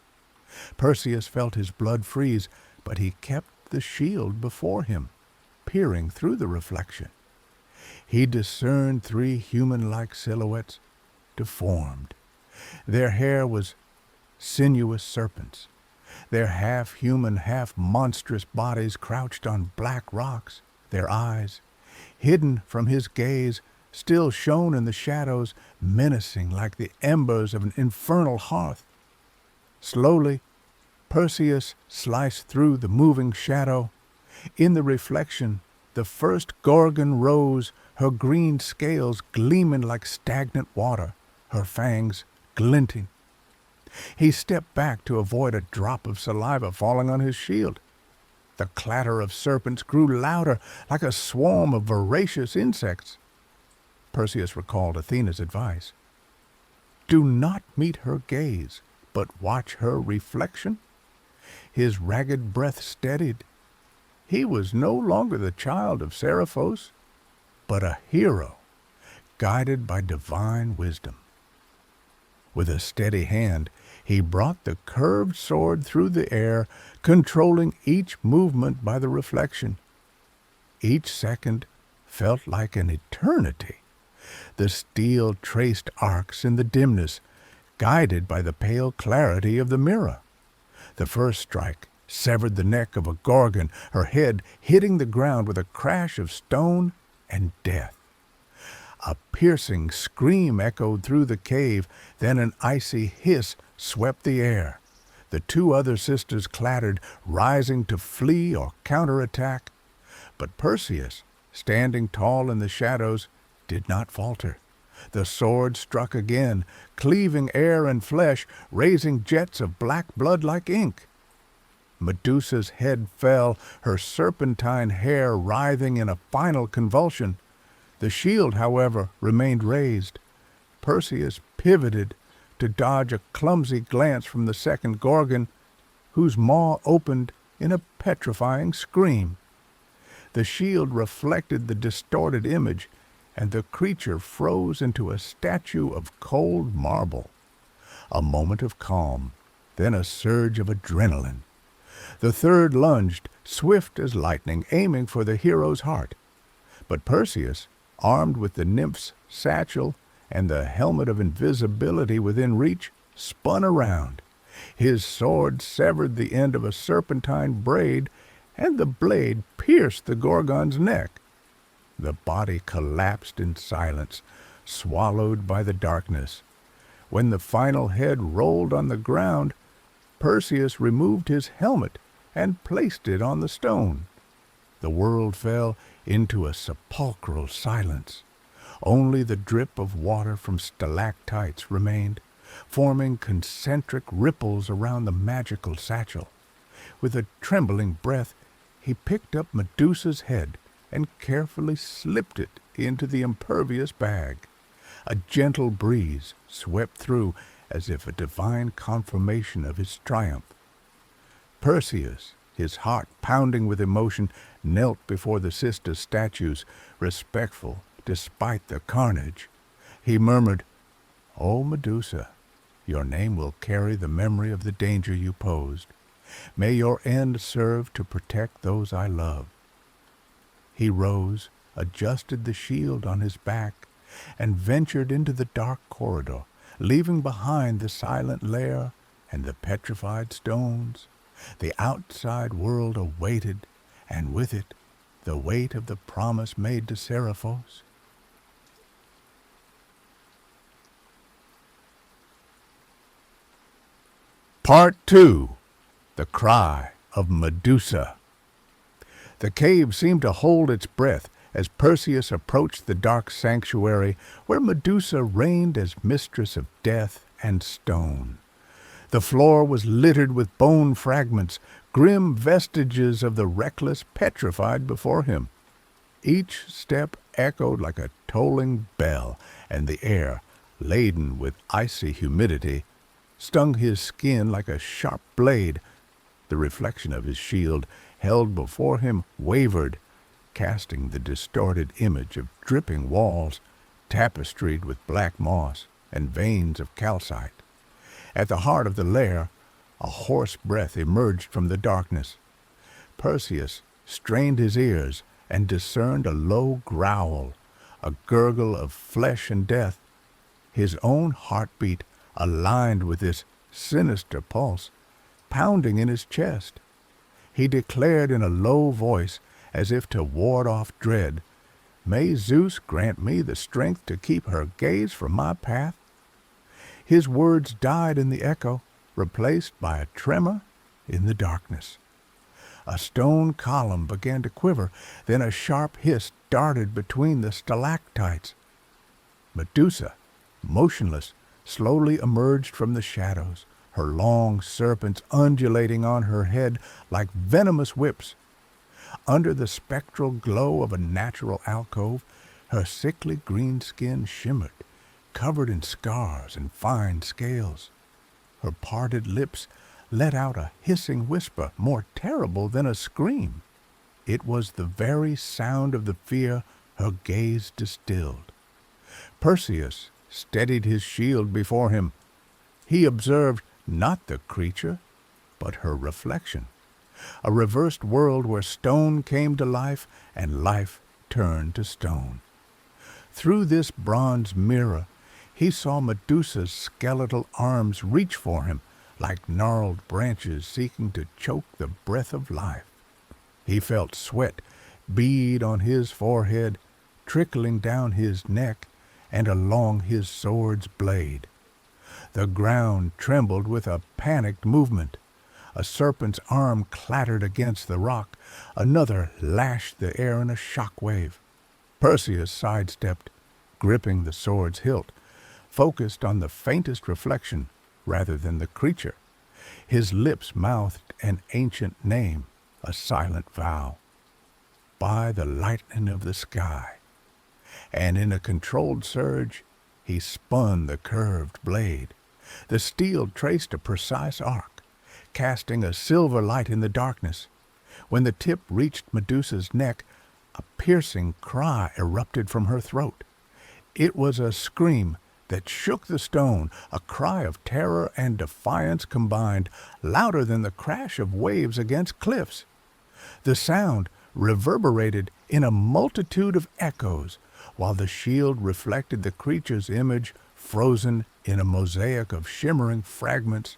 S1: Perseus felt his blood freeze, but he kept the shield before him. peering through the reflection. He discerned 3 human-like silhouettes, deformed. Their hair was sinuous serpents. Their half-human, half-monstrous bodies crouched on black rocks. Their eyes, hidden from his gaze, still shone in the shadows, menacing like the embers of an infernal hearth. Slowly, Perseus sliced through the moving shadow. In the reflection, the first Gorgon rose, her green scales gleaming like stagnant water, her fangs glinting. He stepped back to avoid a drop of saliva falling on his shield. The clatter of serpents grew louder, like a swarm of voracious insects. Perseus recalled Athena's advice. Do not meet her gaze, but watch her reflection. His ragged breath steadied. He was no longer the child of Seriphos, but a hero, guided by divine wisdom. With a steady hand, he brought the curved sword through the air, controlling each movement by the reflection. Each second felt like an eternity. The steel traced arcs in the dimness, guided by the pale clarity of the mirror. The first strike severed the neck of a Gorgon, her head hitting the ground with a crash of stone and death. A piercing scream echoed through the cave, then an icy hiss swept the air. The 2 other sisters clattered, rising to flee or counterattack. But Perseus, standing tall in the shadows, did not falter. The sword struck again, cleaving air and flesh, raising jets of black blood like ink. Medusa's head fell, her serpentine hair writhing in a final convulsion. The shield, however, remained raised. Perseus pivoted to dodge a clumsy glance from the second Gorgon, whose maw opened in a petrifying scream. The shield reflected the distorted image, and the creature froze into a statue of cold marble. A moment of calm, then a surge of adrenaline. The third lunged, swift as lightning, aiming for the hero's heart. But Perseus, armed with the nymph's satchel and the helmet of invisibility within reach, spun around. His sword severed the end of a serpentine braid, and the blade pierced the Gorgon's neck. The body collapsed in silence, swallowed by the darkness. When the final head rolled on the ground, Perseus removed his helmet and placed it on the stone. The world fell into a sepulchral silence. Only the drip of water from stalactites remained, forming concentric ripples around the magical satchel. With a trembling breath, he picked up Medusa's head and carefully slipped it into the impervious bag. A gentle breeze swept through as if a divine confirmation of his triumph. Perseus, his heart pounding with emotion, knelt before the sister statues, respectful despite the carnage. He murmured, "O Medusa, your name will carry the memory of the danger you posed. May your end serve to protect those I love." He rose, adjusted the shield on his back, and ventured into the dark corridor, leaving behind the silent lair and the petrified stones. The outside world awaited, and with it the weight of the promise made to Seriphos. Part 2. The Cry of Medusa. The cave seemed to hold its breath as Perseus approached the dark sanctuary where Medusa reigned as mistress of death and stone. The floor was littered with bone fragments, grim vestiges of the reckless petrified before him. Each step echoed like a tolling bell, and the air, laden with icy humidity, stung his skin like a sharp blade. The reflection of his shield, held before him, wavered, casting the distorted image of dripping walls, tapestried with black moss and veins of calcite. At the heart of the lair, a hoarse breath emerged from the darkness. Perseus strained his ears and discerned a low growl, a gurgle of flesh and death. His own heartbeat aligned with this sinister pulse, pounding in his chest. He declared in a low voice, as if to ward off dread, "May Zeus grant me the strength to keep her gaze from my path." His words died in the echo, replaced by a tremor in the darkness. A stone column began to quiver, then a sharp hiss darted between the stalactites. Medusa, motionless, slowly emerged from the shadows, her long serpents undulating on her head like venomous whips. Under the spectral glow of a natural alcove, her sickly green skin shimmered, covered in scars and fine scales. Her parted lips let out a hissing whisper more terrible than a scream. It was the very sound of the fear her gaze distilled. Perseus steadied his shield before him. He observed not the creature, but her reflection. A reversed world where stone came to life and life turned to stone. Through this bronze mirror, he saw Medusa's skeletal arms reach for him, like gnarled branches seeking to choke the breath of life. He felt sweat bead on his forehead, trickling down his neck and along his sword's blade. The ground trembled with a panicked movement. A serpent's arm clattered against the rock. Another lashed the air in a shock wave. Perseus sidestepped, gripping the sword's hilt, focused on the faintest reflection rather than the creature. His lips mouthed an ancient name, a silent vow. By the lightning of the sky. And in a controlled surge, he spun the curved blade. The steel traced a precise arc, casting a silver light in the darkness. When the tip reached Medusa's neck, a piercing cry erupted from her throat. It was a scream that shook the stone, a cry of terror and defiance combined, louder than the crash of waves against cliffs. The sound reverberated in a multitude of echoes, while the shield reflected the creature's image frozen in a mosaic of shimmering fragments.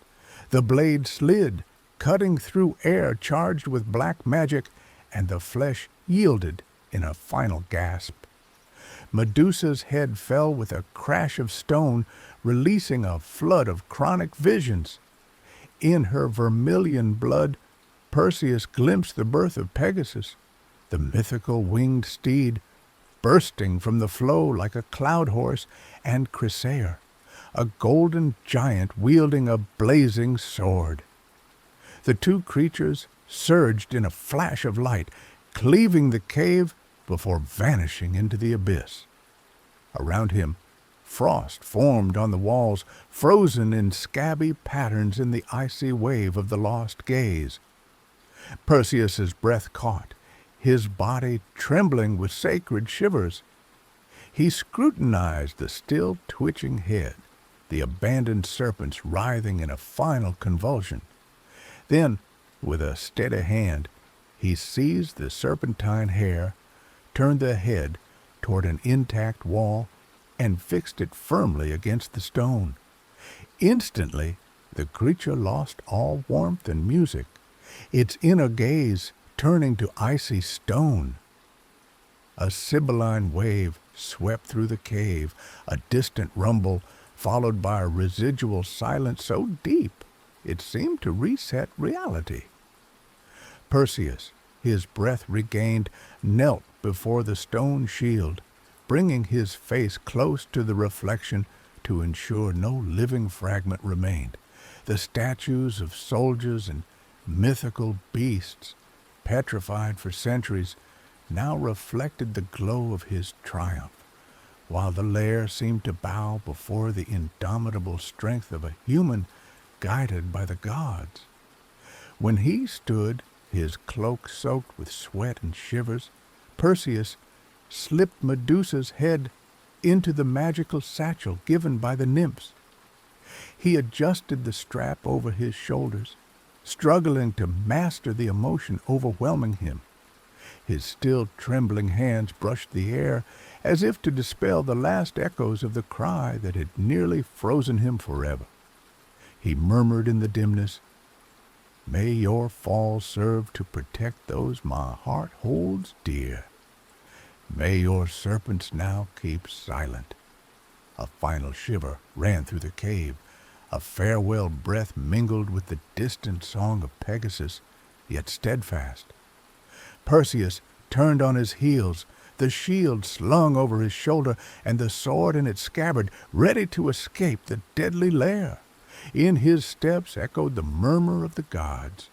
S1: The blade slid, cutting through air charged with black magic, and the flesh yielded in a final gasp. Medusa's head fell with a crash of stone, releasing a flood of chronic visions. In her vermilion blood, Perseus glimpsed the birth of Pegasus, the mythical winged steed, bursting from the flow like a cloud horse, and Chrysaor, a golden giant wielding a blazing sword. The two creatures surged in a flash of light, cleaving the cave before vanishing into the abyss. Around him, frost formed on the walls, frozen in scabby patterns in the icy wave of the lost gaze. Perseus's breath caught, his body trembling with sacred shivers. He scrutinized the still twitching head, the abandoned serpents writhing in a final convulsion. Then, with a steady hand, he seized the serpentine hair, turned the head toward an intact wall, and fixed it firmly against the stone. Instantly, the creature lost all warmth and music, its inner gaze turning to icy stone. A sibylline wave swept through the cave, a distant rumble, followed by a residual silence so deep it seemed to reset reality. Perseus, his breath regained, knelt before the stone shield, bringing his face close to the reflection to ensure no living fragment remained. The statues of soldiers and mythical beasts, petrified for centuries, now reflected the glow of his triumph, while the Lair seemed to bow before the indomitable strength of a human guided by the gods. When he stood, his cloak soaked with sweat and shivers, Perseus slipped Medusa's head into the magical satchel given by the Nymphs. He adjusted the strap over his shoulders, struggling to master the emotion overwhelming him. His still trembling hands brushed the air as if to dispel the last echoes of the cry that had nearly frozen him forever. He murmured in the dimness, "May your fall serve to protect those my heart holds dear. May your serpents now keep silent." A final shiver ran through the cave. A farewell breath mingled with the distant song of Pegasus, yet steadfast. Perseus turned on his heels, the shield slung over his shoulder, and the sword in its scabbard, ready to escape the deadly Lair. In his steps echoed the murmur of the gods.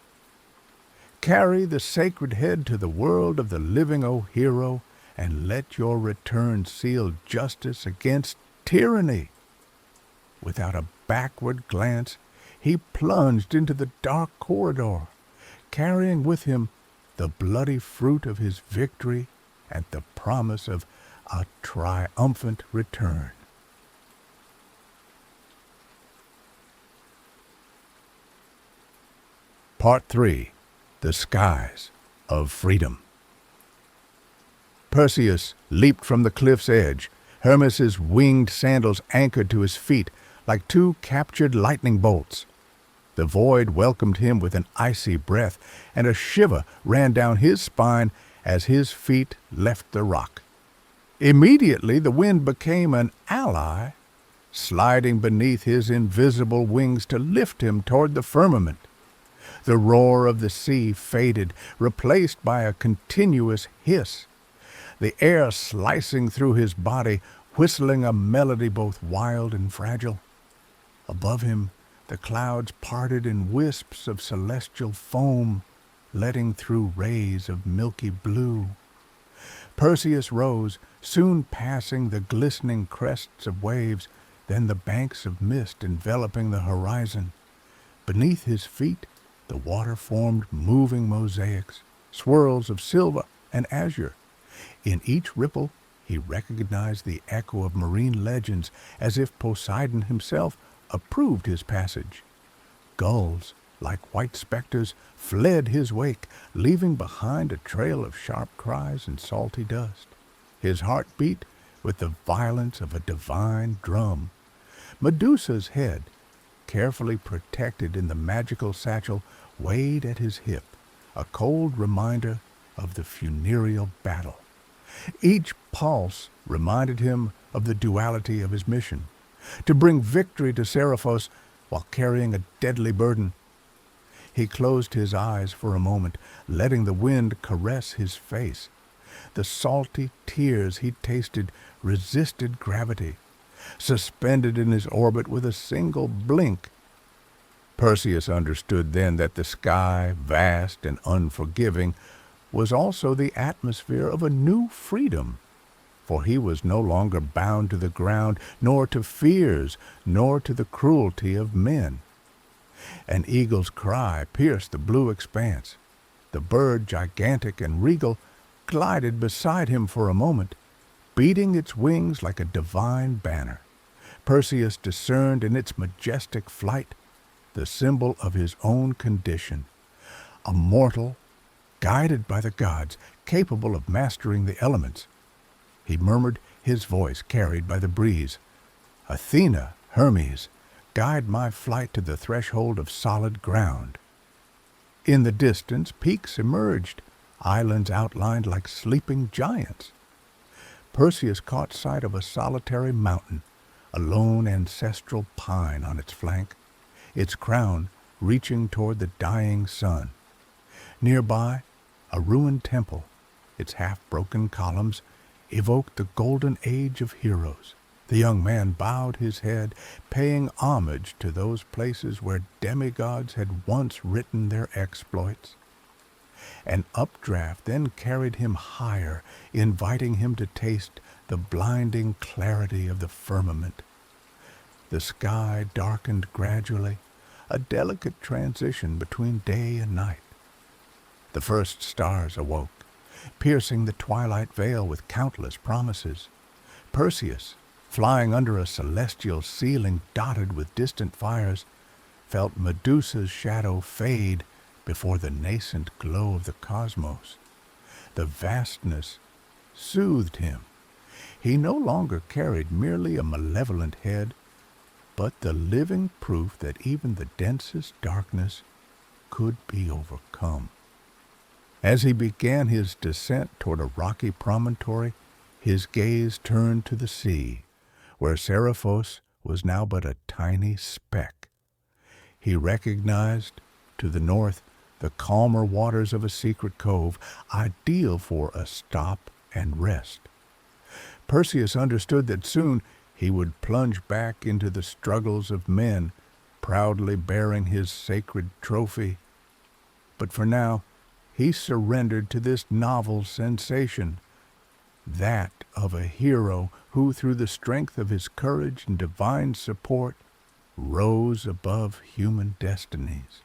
S1: "Carry the sacred head to the world of the living, O hero, and let your return seal justice against tyranny." Without a backward glance, he plunged into the dark corridor, carrying with him the bloody fruit of his victory and the promise of a triumphant return. Part 3. The Skies of Freedom. Perseus leaped from the cliff's edge, Hermes's winged sandals anchored to his feet like two captured lightning bolts. The void welcomed him with an icy breath, and a shiver ran down his spine as his feet left the rock. Immediately the wind became an ally, sliding beneath his invisible wings to lift him toward the firmament. The roar of the sea faded, replaced by a continuous hiss, the air slicing through his body, whistling a melody both wild and fragile. Above him, the clouds parted in wisps of celestial foam, letting through rays of milky blue. Perseus rose, soon passing the glistening crests of waves, then the banks of mist enveloping the horizon. Beneath his feet, the water formed moving mosaics, swirls of silver and azure. In each ripple, he recognized the echo of marine legends, as if Poseidon himself approved his passage. Gulls, like white specters, fled his wake, leaving behind a trail of sharp cries and salty dust. His heart beat with the violence of a divine drum. Medusa's head, carefully protected in the magical satchel, weighed at his hip, a cold reminder of the funereal battle. Each pulse reminded him of the duality of his mission, to bring victory to Seriphos while carrying a deadly burden. He closed his eyes for a moment, letting the wind caress his face. The salty tears he tasted resisted gravity, suspended in his orbit with a single blink. Perseus understood then that the sky, vast and unforgiving, was also the atmosphere of a new freedom, for he was no longer bound to the ground, nor to fears, nor to the cruelty of men. An eagle's cry pierced the blue expanse. The bird, gigantic and regal, glided beside him for a moment, beating its wings like a divine banner. Perseus discerned in its majestic flight the symbol of his own condition, a mortal, guided by the gods, capable of mastering the elements. He murmured, his voice carried by the breeze, "Athena, Hermes, guide my flight to the threshold of solid ground." In the distance, peaks emerged, islands outlined like sleeping giants. Perseus caught sight of a solitary mountain, a lone ancestral pine on its flank, its crown reaching toward the dying sun. Nearby, a ruined temple, its half-broken columns, evoked the golden age of heroes. The young man bowed his head, paying homage to those places where demigods had once written their exploits. An updraft then carried him higher, inviting him to taste the blinding clarity of the firmament. The sky darkened gradually, a delicate transition between day and night. The first stars awoke, piercing the twilight veil with countless promises. Perseus, flying under a celestial ceiling dotted with distant fires, felt Medusa's shadow fade before the nascent glow of the cosmos. The vastness soothed him. He no longer carried merely a malevolent head, but the living proof that even the densest darkness could be overcome. As he began his descent toward a rocky promontory, his gaze turned to the sea, where Seriphos was now but a tiny speck. He recognized, to the north, the calmer waters of a secret cove, ideal for a stop and rest. Perseus understood that soon he would plunge back into the struggles of men, proudly bearing his sacred trophy. But for now, he surrendered to this novel sensation, that of a hero who, through the strength of his courage and divine support, rose above human destinies.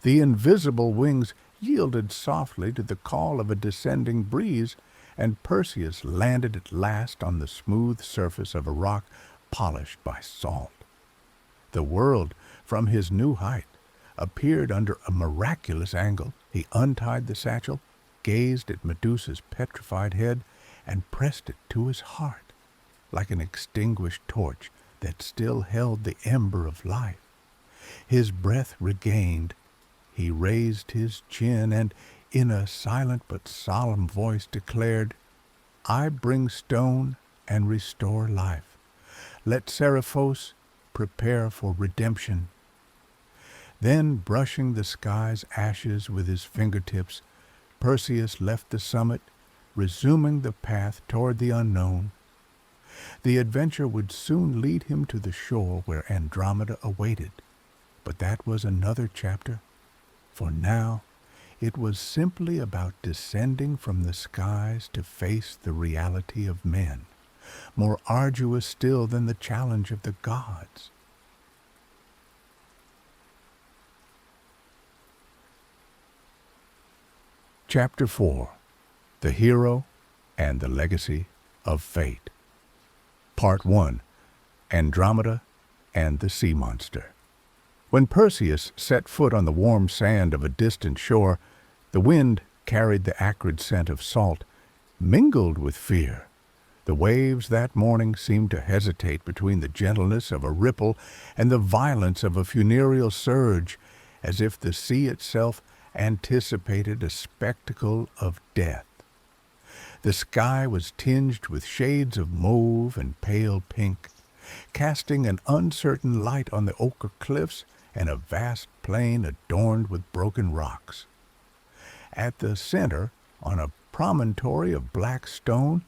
S1: The invisible wings yielded softly to the call of a descending breeze, and Perseus landed at last on the smooth surface of a rock polished by salt. The world, from his new height, appeared under a miraculous angle. He untied the satchel, gazed at Medusa's petrified head, and pressed it to his heart, like an extinguished torch that still held the ember of life. His breath regained, he raised his chin and, in a silent but solemn voice, declared, "I bring stone and restore life. Let Seriphos prepare for redemption." Then, brushing the sky's ashes with his fingertips, Perseus left the summit, resuming the path toward the unknown. The adventure would soon lead him to the shore where Andromeda awaited, but that was another chapter. For now, it was simply about descending from the skies to face the reality of men, more arduous still than the challenge of the gods. Chapter 4. The Hero and the Legacy of Fate. Part 1. Andromeda and the Sea Monster. When Perseus set foot on the warm sand of a distant shore, the wind carried the acrid scent of salt, mingled with fear. The waves that morning seemed to hesitate between the gentleness of a ripple and the violence of a funereal surge, as if the sea itself anticipated a spectacle of death. The sky was tinged with shades of mauve and pale pink, casting an uncertain light on the ochre cliffs and a vast plain adorned with broken rocks. At the center, on a promontory of black stone,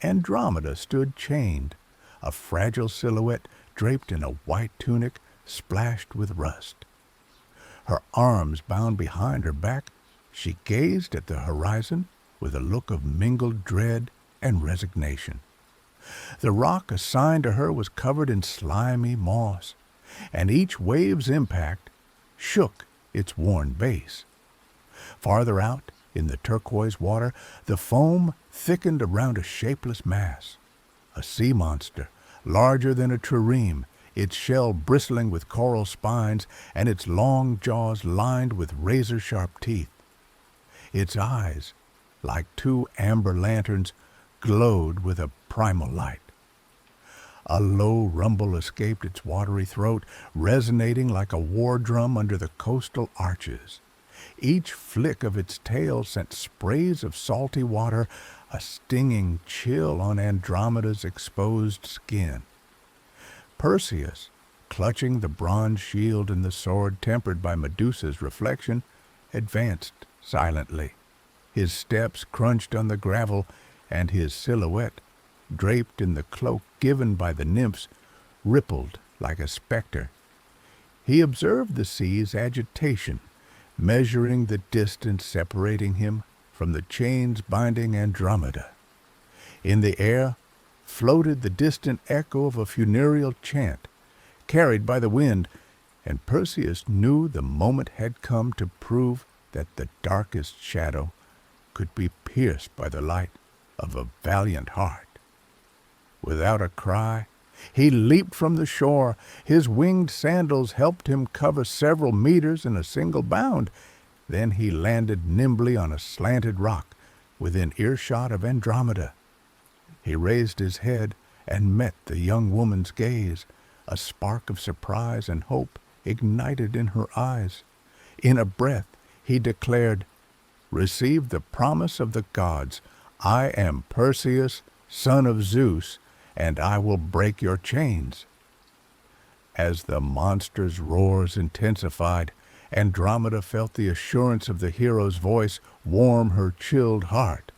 S1: Andromeda stood chained, a fragile silhouette draped in a white tunic splashed with rust. Her arms bound behind her back, she gazed at the horizon with a look of mingled dread and resignation. The rock assigned to her was covered in slimy moss, and each wave's impact shook its worn base. Farther out, in the turquoise water, the foam thickened around a shapeless mass. A sea monster, larger than a trireme, its shell bristling with coral spines and its long jaws lined with razor-sharp teeth. Its eyes, like two amber lanterns, glowed with a primal light. A low rumble escaped its watery throat, resonating like a war drum under the coastal arches. Each flick of its tail sent sprays of salty water, a stinging chill on Andromeda's exposed skin. Perseus, clutching the bronze shield and the sword tempered by Medusa's reflection, advanced silently. His steps crunched on the gravel, and his silhouette, draped in the cloak given by the Nymphs, rippled like a specter. He observed the sea's agitation, measuring the distance separating him from the chains binding Andromeda. In the air floated the distant echo of a funereal chant, carried by the wind, and Perseus knew the moment had come to prove that the darkest shadow could be pierced by the light of a valiant heart. Without a cry, he leaped from the shore. His winged sandals helped him cover several meters in a single bound. Then he landed nimbly on a slanted rock, within earshot of Andromeda. He raised his head and met the young woman's gaze. A spark of surprise and hope ignited in her eyes. In a breath he declared, "Receive the promise of the gods. I am Perseus, son of Zeus, and I will break your chains." As the monster's roars intensified, Andromeda felt the assurance of the hero's voice warm her chilled heart.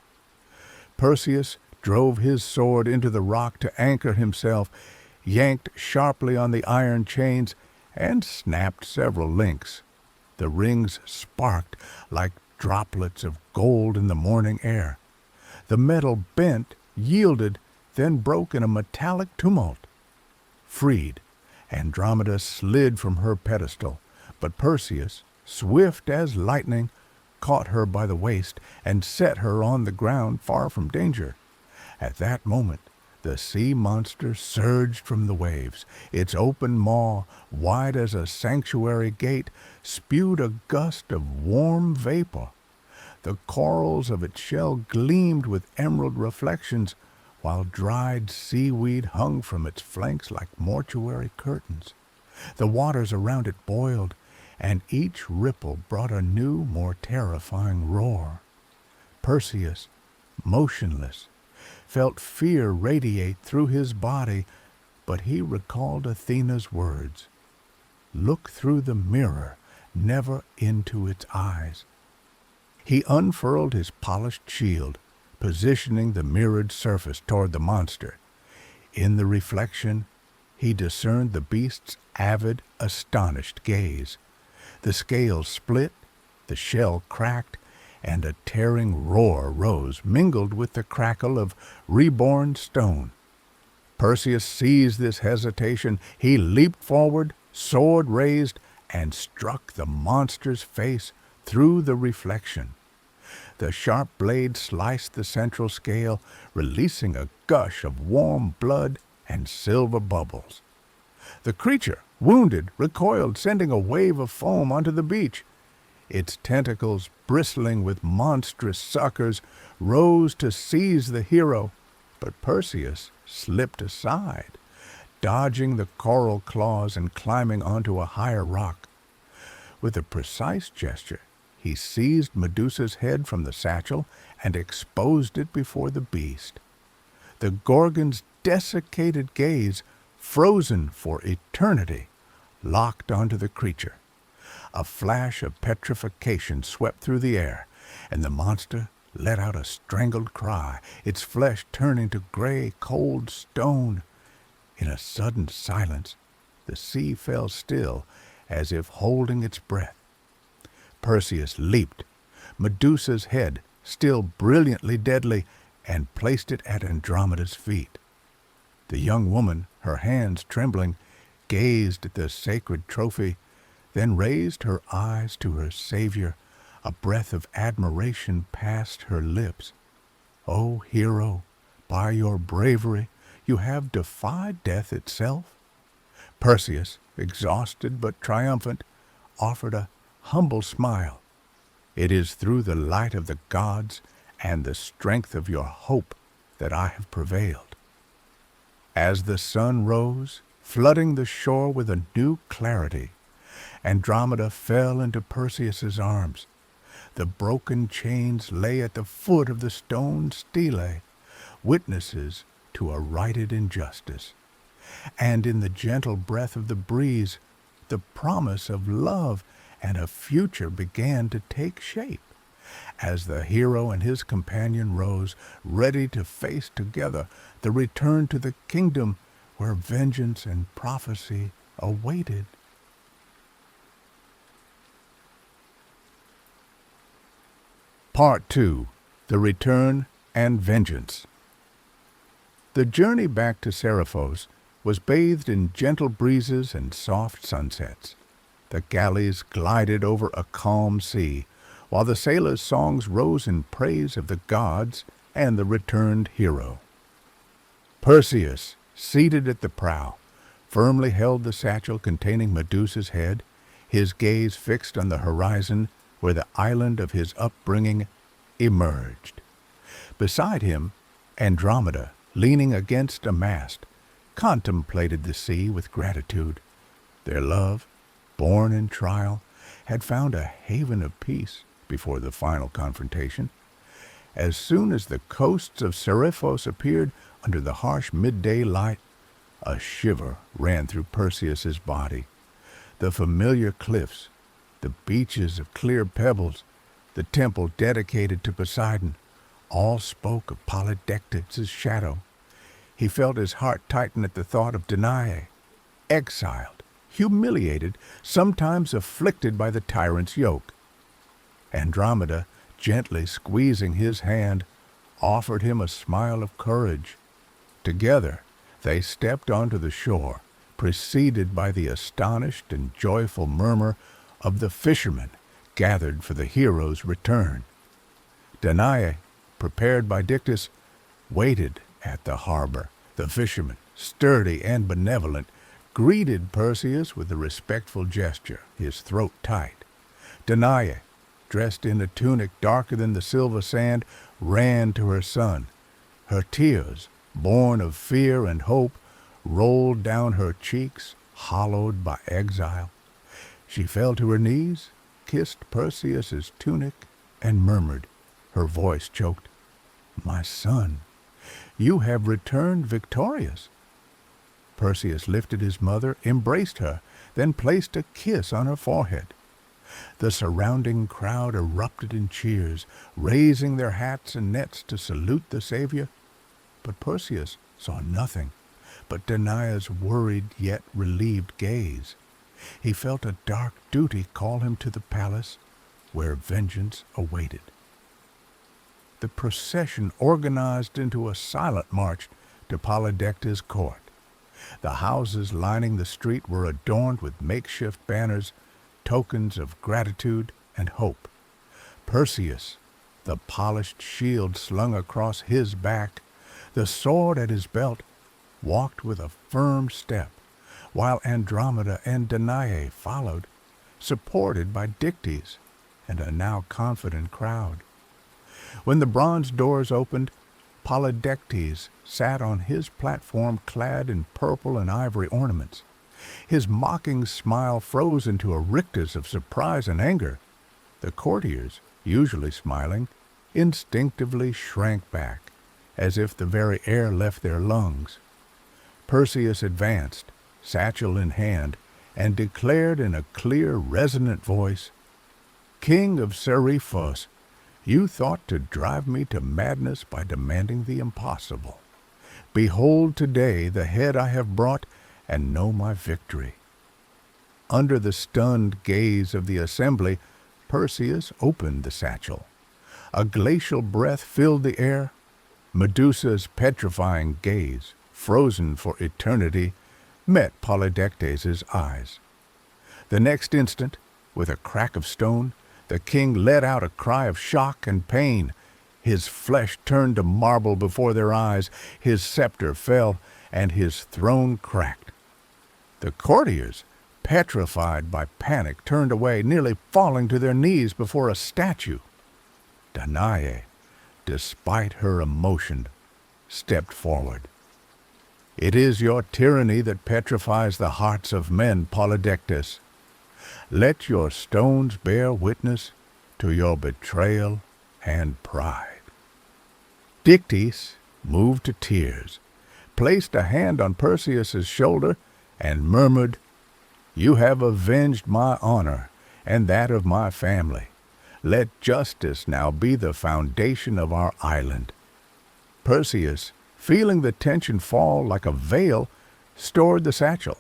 S1: Perseus drove his sword into the rock to anchor himself, yanked sharply on the iron chains, and snapped several links. The rings sparked like droplets of gold in the morning air. The metal bent, yielded, then broke in a metallic tumult. Freed, Andromeda slid from her pedestal, but Perseus, swift as lightning, caught her by the waist and set her on the ground far from danger. At that moment, the sea monster surged from the waves. Its open maw, wide as a sanctuary gate, spewed a gust of warm vapor. The corals of its shell gleamed with emerald reflections, while dried seaweed hung from its flanks like mortuary curtains. The waters around it boiled, and each ripple brought a new, more terrifying roar. Perseus, motionless, felt fear radiate through his body, but he recalled Athena's words, "Look through the mirror, never into its eyes." He unfurled his polished shield, positioning the mirrored surface toward the monster. In the reflection, he discerned the beast's avid, astonished gaze. The scales split, the shell cracked, and a tearing roar rose, mingled with the crackle of reborn stone. Perseus seized this hesitation. He leaped forward, sword raised, and struck the monster's face through the reflection. The sharp blade sliced the central scale, releasing a gush of warm blood and silver bubbles. The creature, wounded, recoiled, sending a wave of foam onto the beach. Its tentacles, bristling with monstrous suckers, rose to seize the hero, but Perseus slipped aside, dodging the coral claws and climbing onto a higher rock. With a precise gesture, he seized Medusa's head from the satchel and exposed it before the beast. The Gorgon's desiccated gaze, frozen for eternity, locked onto the creature. A flash of petrification swept through the air, and the monster let out a strangled cry, its flesh turning to gray, cold stone. In a sudden silence, the sea fell still, as if holding its breath. Perseus leaped, Medusa's head, still brilliantly deadly, and placed it at Andromeda's feet. The young woman, her hands trembling, gazed at the sacred trophy, then raised her eyes to her savior. A breath of admiration passed her lips. "O hero, by your bravery you have defied death itself." Perseus, exhausted but triumphant, offered a humble smile. "It is through the light of the gods and the strength of your hope that I have prevailed." As the sun rose, flooding the shore with a new clarity, Andromeda fell into Perseus's arms. The broken chains lay at the foot of the stone stelae, witnesses to a righted injustice. And in the gentle breath of the breeze, the promise of love and a future began to take shape. As the hero and his companion rose, ready to face together the return to the kingdom where vengeance and prophecy awaited. Part 2. The Return and Vengeance. The journey back to Seriphos was bathed in gentle breezes and soft sunsets. The galleys glided over a calm sea, while the sailors' songs rose in praise of the gods and the returned hero. Perseus, seated at the prow, firmly held the satchel containing Medusa's head, his gaze fixed on the horizon where the island of his upbringing emerged. Beside him, Andromeda, leaning against a mast, contemplated the sea with gratitude. Their love, born in trial, had found a haven of peace before the final confrontation. As soon as the coasts of Seriphos appeared under the harsh midday light, a shiver ran through Perseus's body. The familiar cliffs, the beaches of clear pebbles, the temple dedicated to Poseidon, all spoke of Polydectes' shadow. He felt his heart tighten at the thought of Danae, exiled, humiliated, sometimes afflicted by the tyrant's yoke. Andromeda, gently squeezing his hand, offered him a smile of courage. Together they stepped onto the shore, preceded by the astonished and joyful murmur of the fishermen gathered for the hero's return. Danae, prepared by Dictys, waited at the harbor. The fisherman, sturdy and benevolent, greeted Perseus with a respectful gesture, his throat tight. Danae, dressed in a tunic darker than the silver sand, ran to her son. Her tears, born of fear and hope, rolled down her cheeks, hollowed by exile. She fell to her knees, kissed Perseus's tunic, and murmured, her voice choked, "My son, you have returned victorious." Perseus lifted his mother, embraced her, then placed a kiss on her forehead. The surrounding crowd erupted in cheers, raising their hats and nets to salute the savior. But Perseus saw nothing but Danae's worried yet relieved gaze. He felt a dark duty call him to the palace, where vengeance awaited. The procession organized into a silent march to Polydectes' court. The houses lining the street were adorned with makeshift banners, tokens of gratitude and hope. Perseus, the polished shield slung across his back, the sword at his belt, walked with a firm step, while Andromeda and Danae followed, supported by Dictys and a now confident crowd. When the bronze doors opened, Polydectes sat on his platform clad in purple and ivory ornaments. His mocking smile froze into a rictus of surprise and anger. The courtiers, usually smiling, instinctively shrank back, as if the very air left their lungs. Perseus advanced, satchel in hand, and declared in a clear, resonant voice, "King of Seriphos, you thought to drive me to madness by demanding the impossible. Behold today the head I have brought, and know my victory." Under the stunned gaze of the assembly, Perseus opened the satchel. A glacial breath filled the air. Medusa's petrifying gaze, frozen for eternity, met Polydectes' eyes. The next instant, with a crack of stone, the king let out a cry of shock and pain. His flesh turned to marble before their eyes, his scepter fell, and his throne cracked. The courtiers, petrified by panic, turned away, nearly falling to their knees before a statue. Danae, despite her emotion, stepped forward. "It is your tyranny that petrifies the hearts of men, Polydectes. Let your stones bear witness to your betrayal and pride." Dictys, moved to tears, placed a hand on Perseus's shoulder and murmured, "You have avenged my honor and that of my family. Let justice now be the foundation of our island." Perseus, feeling the tension fall like a veil, stored the satchel.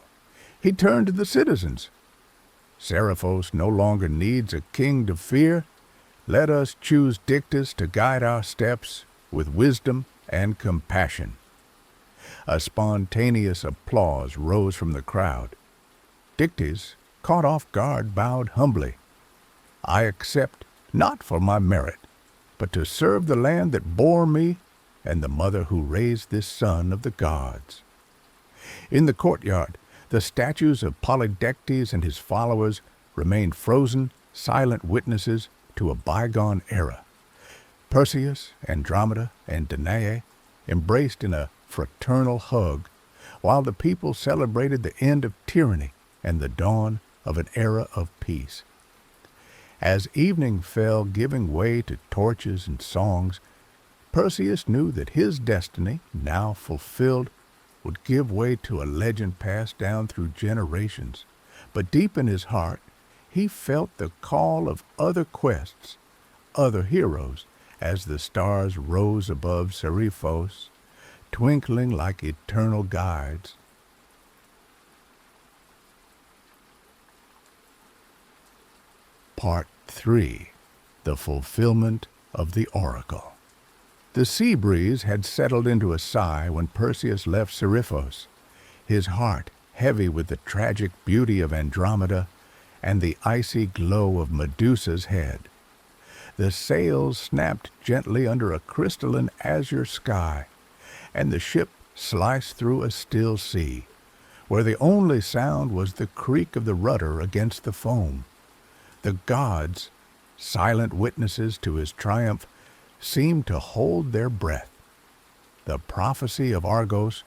S1: He turned to the citizens. "Seriphos no longer needs a king to fear. Let us choose Dictys to guide our steps with wisdom and compassion." A spontaneous applause rose from the crowd. Dictys, caught off guard, bowed humbly. "I accept, not for my merit, but to serve the land that bore me and the mother who raised this son of the gods." In the courtyard, the statues of Polydectes and his followers remained frozen, silent witnesses to a bygone era. Perseus, Andromeda, and Danae embraced in a fraternal hug, while the people celebrated the end of tyranny and the dawn of an era of peace. As evening fell, giving way to torches and songs, Perseus knew that his destiny, now fulfilled, would give way to a legend passed down through generations. But deep in his heart, he felt the call of other quests, other heroes, as the stars rose above Seriphos, twinkling like eternal guides. Part 3. The Fulfillment of the Oracle. The sea breeze had settled into a sigh when Perseus left Seriphos, his heart heavy with the tragic beauty of Andromeda and the icy glow of Medusa's head. The sails snapped gently under a crystalline azure sky, and the ship sliced through a still sea, where the only sound was the creak of the rudder against the foam. The gods, silent witnesses to his triumph, seemed to hold their breath. The prophecy of Argos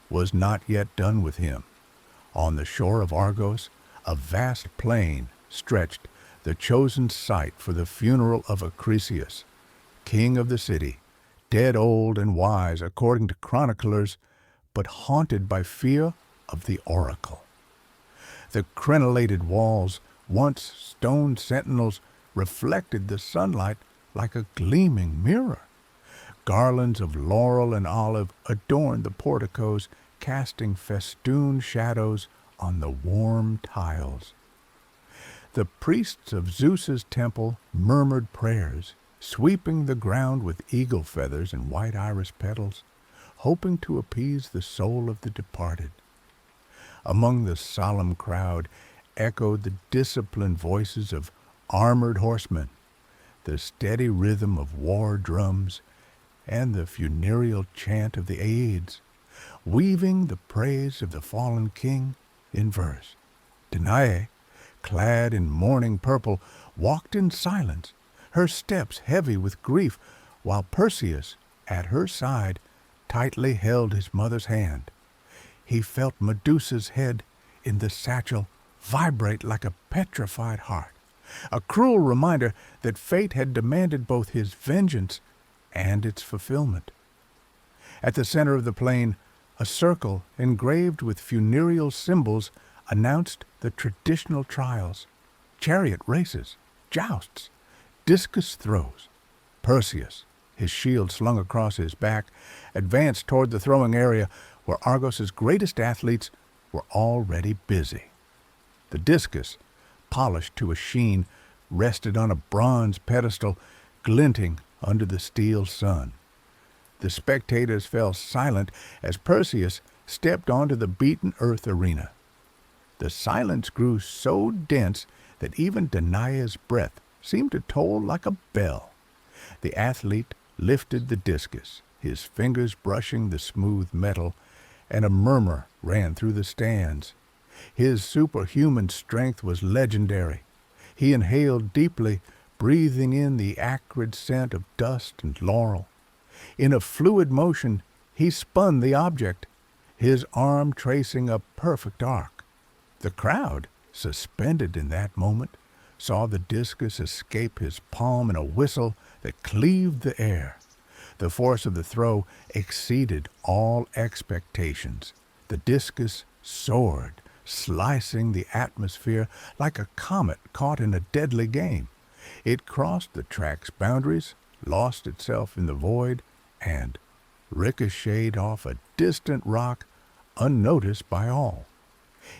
S1: was not yet done with him. On the shore of Argos, a vast plain stretched, the chosen site for the funeral of Perseus, king of the city, dead old and wise according to chroniclers, but haunted by fear of the oracle. The crenellated walls, once stone sentinels, reflected the sunlight like a gleaming mirror. Garlands of laurel and olive adorned the porticos, casting festooned shadows on the warm tiles. The priests of Zeus's temple murmured prayers, sweeping the ground with eagle feathers and white iris petals, hoping to appease the soul of the departed. Among the solemn crowd echoed the disciplined voices of armored horsemen, the steady rhythm of war drums, and the funereal chant of the Aids, weaving the praise of the fallen king in verse. Danae, clad in mourning purple, walked in silence, her steps heavy with grief, while Perseus, at her side, tightly held his mother's hand. He felt Medusa's head in the satchel vibrate like a petrified heart, a cruel reminder that fate had demanded both his vengeance and its fulfillment. At the center of the plain, a circle engraved with funereal symbols announced the traditional trials: chariot races, jousts, discus throws. Perseus, his shield slung across his back, advanced toward the throwing area where Argos's greatest athletes were already busy. The discus, polished to a sheen, rested on a bronze pedestal, glinting under the steel sun. The spectators fell silent as Perseus stepped onto the beaten earth arena. The silence grew so dense that even Danae's breath seemed to toll like a bell. The athlete lifted the discus, his fingers brushing the smooth metal, and a murmur ran through the stands. His superhuman strength was legendary. He inhaled deeply, breathing in the acrid scent of dust and laurel. In a fluid motion, he spun the object, his arm tracing a perfect arc. The crowd, suspended in that moment, saw the discus escape his palm in a whistle that cleaved the air. The force of the throw exceeded all expectations. The discus soared, slicing the atmosphere like a comet caught in a deadly game. It crossed the track's boundaries, lost itself in the void, and ricocheted off a distant rock unnoticed by all.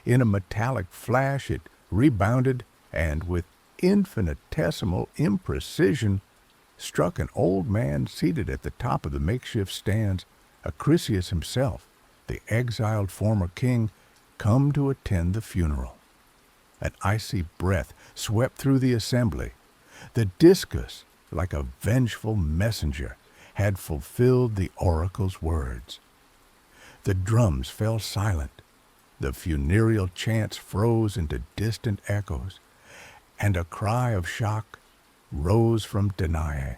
S1: In a metallic flash it rebounded and, with infinitesimal imprecision, struck an old man seated at the top of the makeshift stands, Perseus himself, the exiled former king, come to attend the funeral. An icy breath swept through the assembly. The discus, like a vengeful messenger, had fulfilled the oracle's words. The drums fell silent. The funereal chants froze into distant echoes, and a cry of shock rose from Danae.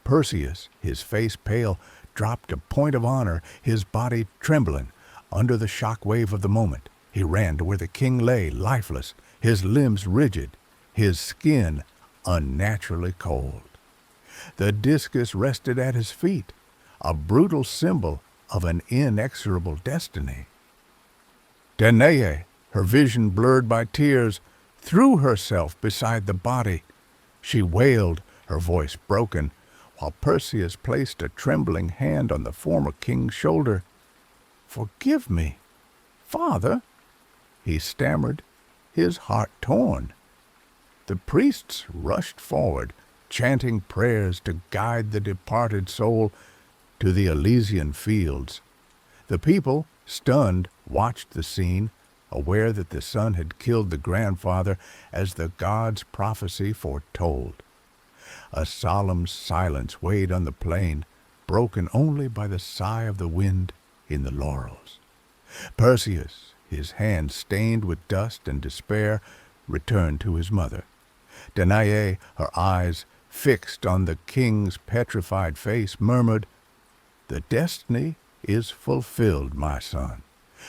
S1: Perseus, his face pale, dropped a point of honor, his body trembling under the shock wave of the moment. He ran to where the king lay, lifeless, his limbs rigid, his skin unnaturally cold. The discus rested at his feet, a brutal symbol of an inexorable destiny. Danae, her vision blurred by tears, threw herself beside the body. She wailed, her voice broken, while Perseus placed a trembling hand on the former king's shoulder. "Forgive me, father," he stammered, his heart torn. The priests rushed forward, chanting prayers to guide the departed soul to the Elysian fields. The people, stunned, watched the scene, aware that the son had killed the grandfather as the god's prophecy foretold. A solemn silence weighed on the plain, broken only by the sigh of the wind in the laurels. Perseus, his hands stained with dust and despair, returned to his mother. Danae, her eyes fixed on the king's petrified face, murmured, "The destiny is fulfilled, my son.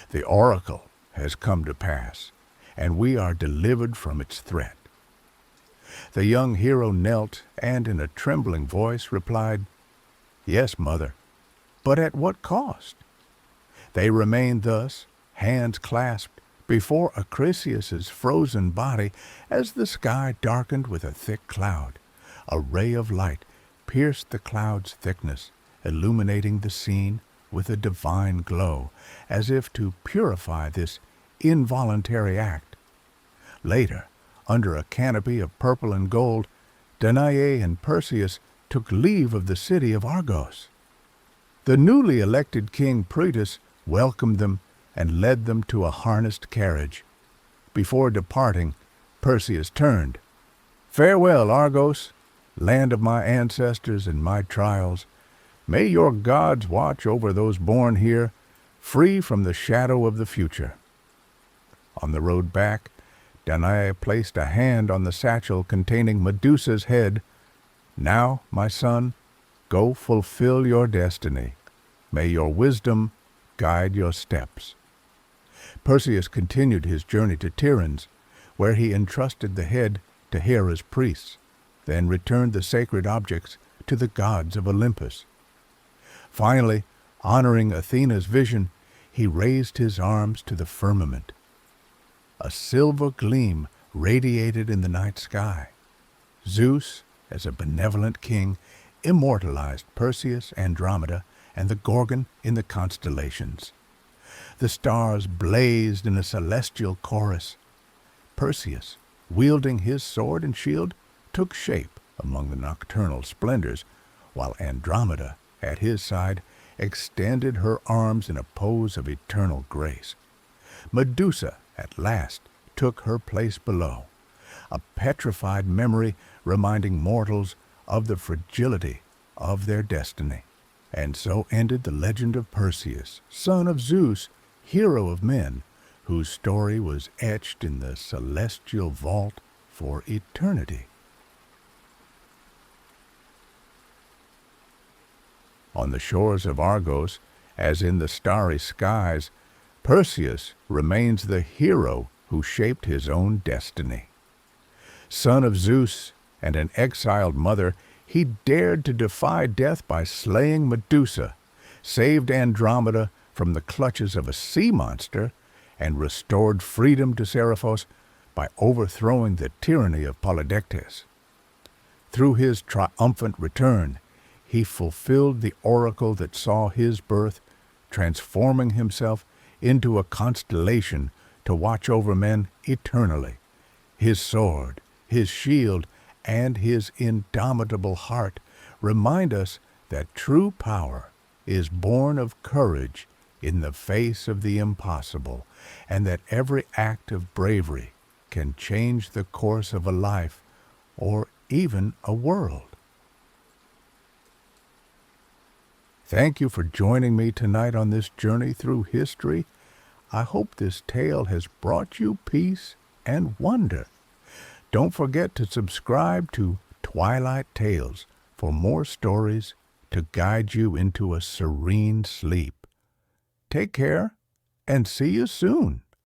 S1: The oracle has come to pass, and we are delivered from its threat." The young hero knelt and in a trembling voice replied, "Yes, mother, but at what cost?" They remained thus, hands clasped, before Acrisius's frozen body as the sky darkened with a thick cloud. A ray of light pierced the cloud's thickness, illuminating the scene with a divine glow, as if to purify this involuntary act. Later, under a canopy of purple and gold, Danae and Perseus took leave of the city of Argos. The newly elected king Proetus welcomed them and led them to a harnessed carriage. Before departing, Perseus turned. "Farewell, Argos, land of my ancestors and my trials. May your gods watch over those born here, free from the shadow of the future." On the road back, Danae placed a hand on the satchel containing Medusa's head. "Now, my son, go fulfill your destiny. May your wisdom guide your steps." Perseus continued his journey to Tiryns, where he entrusted the head to Hera's priests, then returned the sacred objects to the gods of Olympus. Finally, honoring Athena's vision, he raised his arms to the firmament. A silver gleam radiated in the night sky. Zeus, as a benevolent king, immortalized Perseus, Andromeda, and the Gorgon in the constellations. The stars blazed in a celestial chorus. Perseus, wielding his sword and shield, took shape among the nocturnal splendors, while Andromeda, at his side, extended her arms in a pose of eternal grace. Medusa, at last, took her place below, a petrified memory reminding mortals of the fragility of their destiny. And so ended the legend of Perseus, son of Zeus, hero of men, whose story was etched in the celestial vault for eternity. On the shores of Argos, as in the starry skies, Perseus remains the hero who shaped his own destiny. Son of Zeus and an exiled mother, he dared to defy death by slaying Medusa, saved Andromeda from the clutches of a sea monster, and restored freedom to Seriphos by overthrowing the tyranny of Polydectes. Through his triumphant return, he fulfilled the oracle that saw his birth, transforming himself into a constellation to watch over men eternally. His sword, his shield, and his indomitable heart remind us that true power is born of courage in the face of the impossible, and that every act of bravery can change the course of a life or even a world. Thank you for joining me tonight on this journey through history. I hope this tale has brought you peace and wonder. Don't forget to subscribe to Twilight Tales for more stories to guide you into a serene sleep. Take care and see you soon.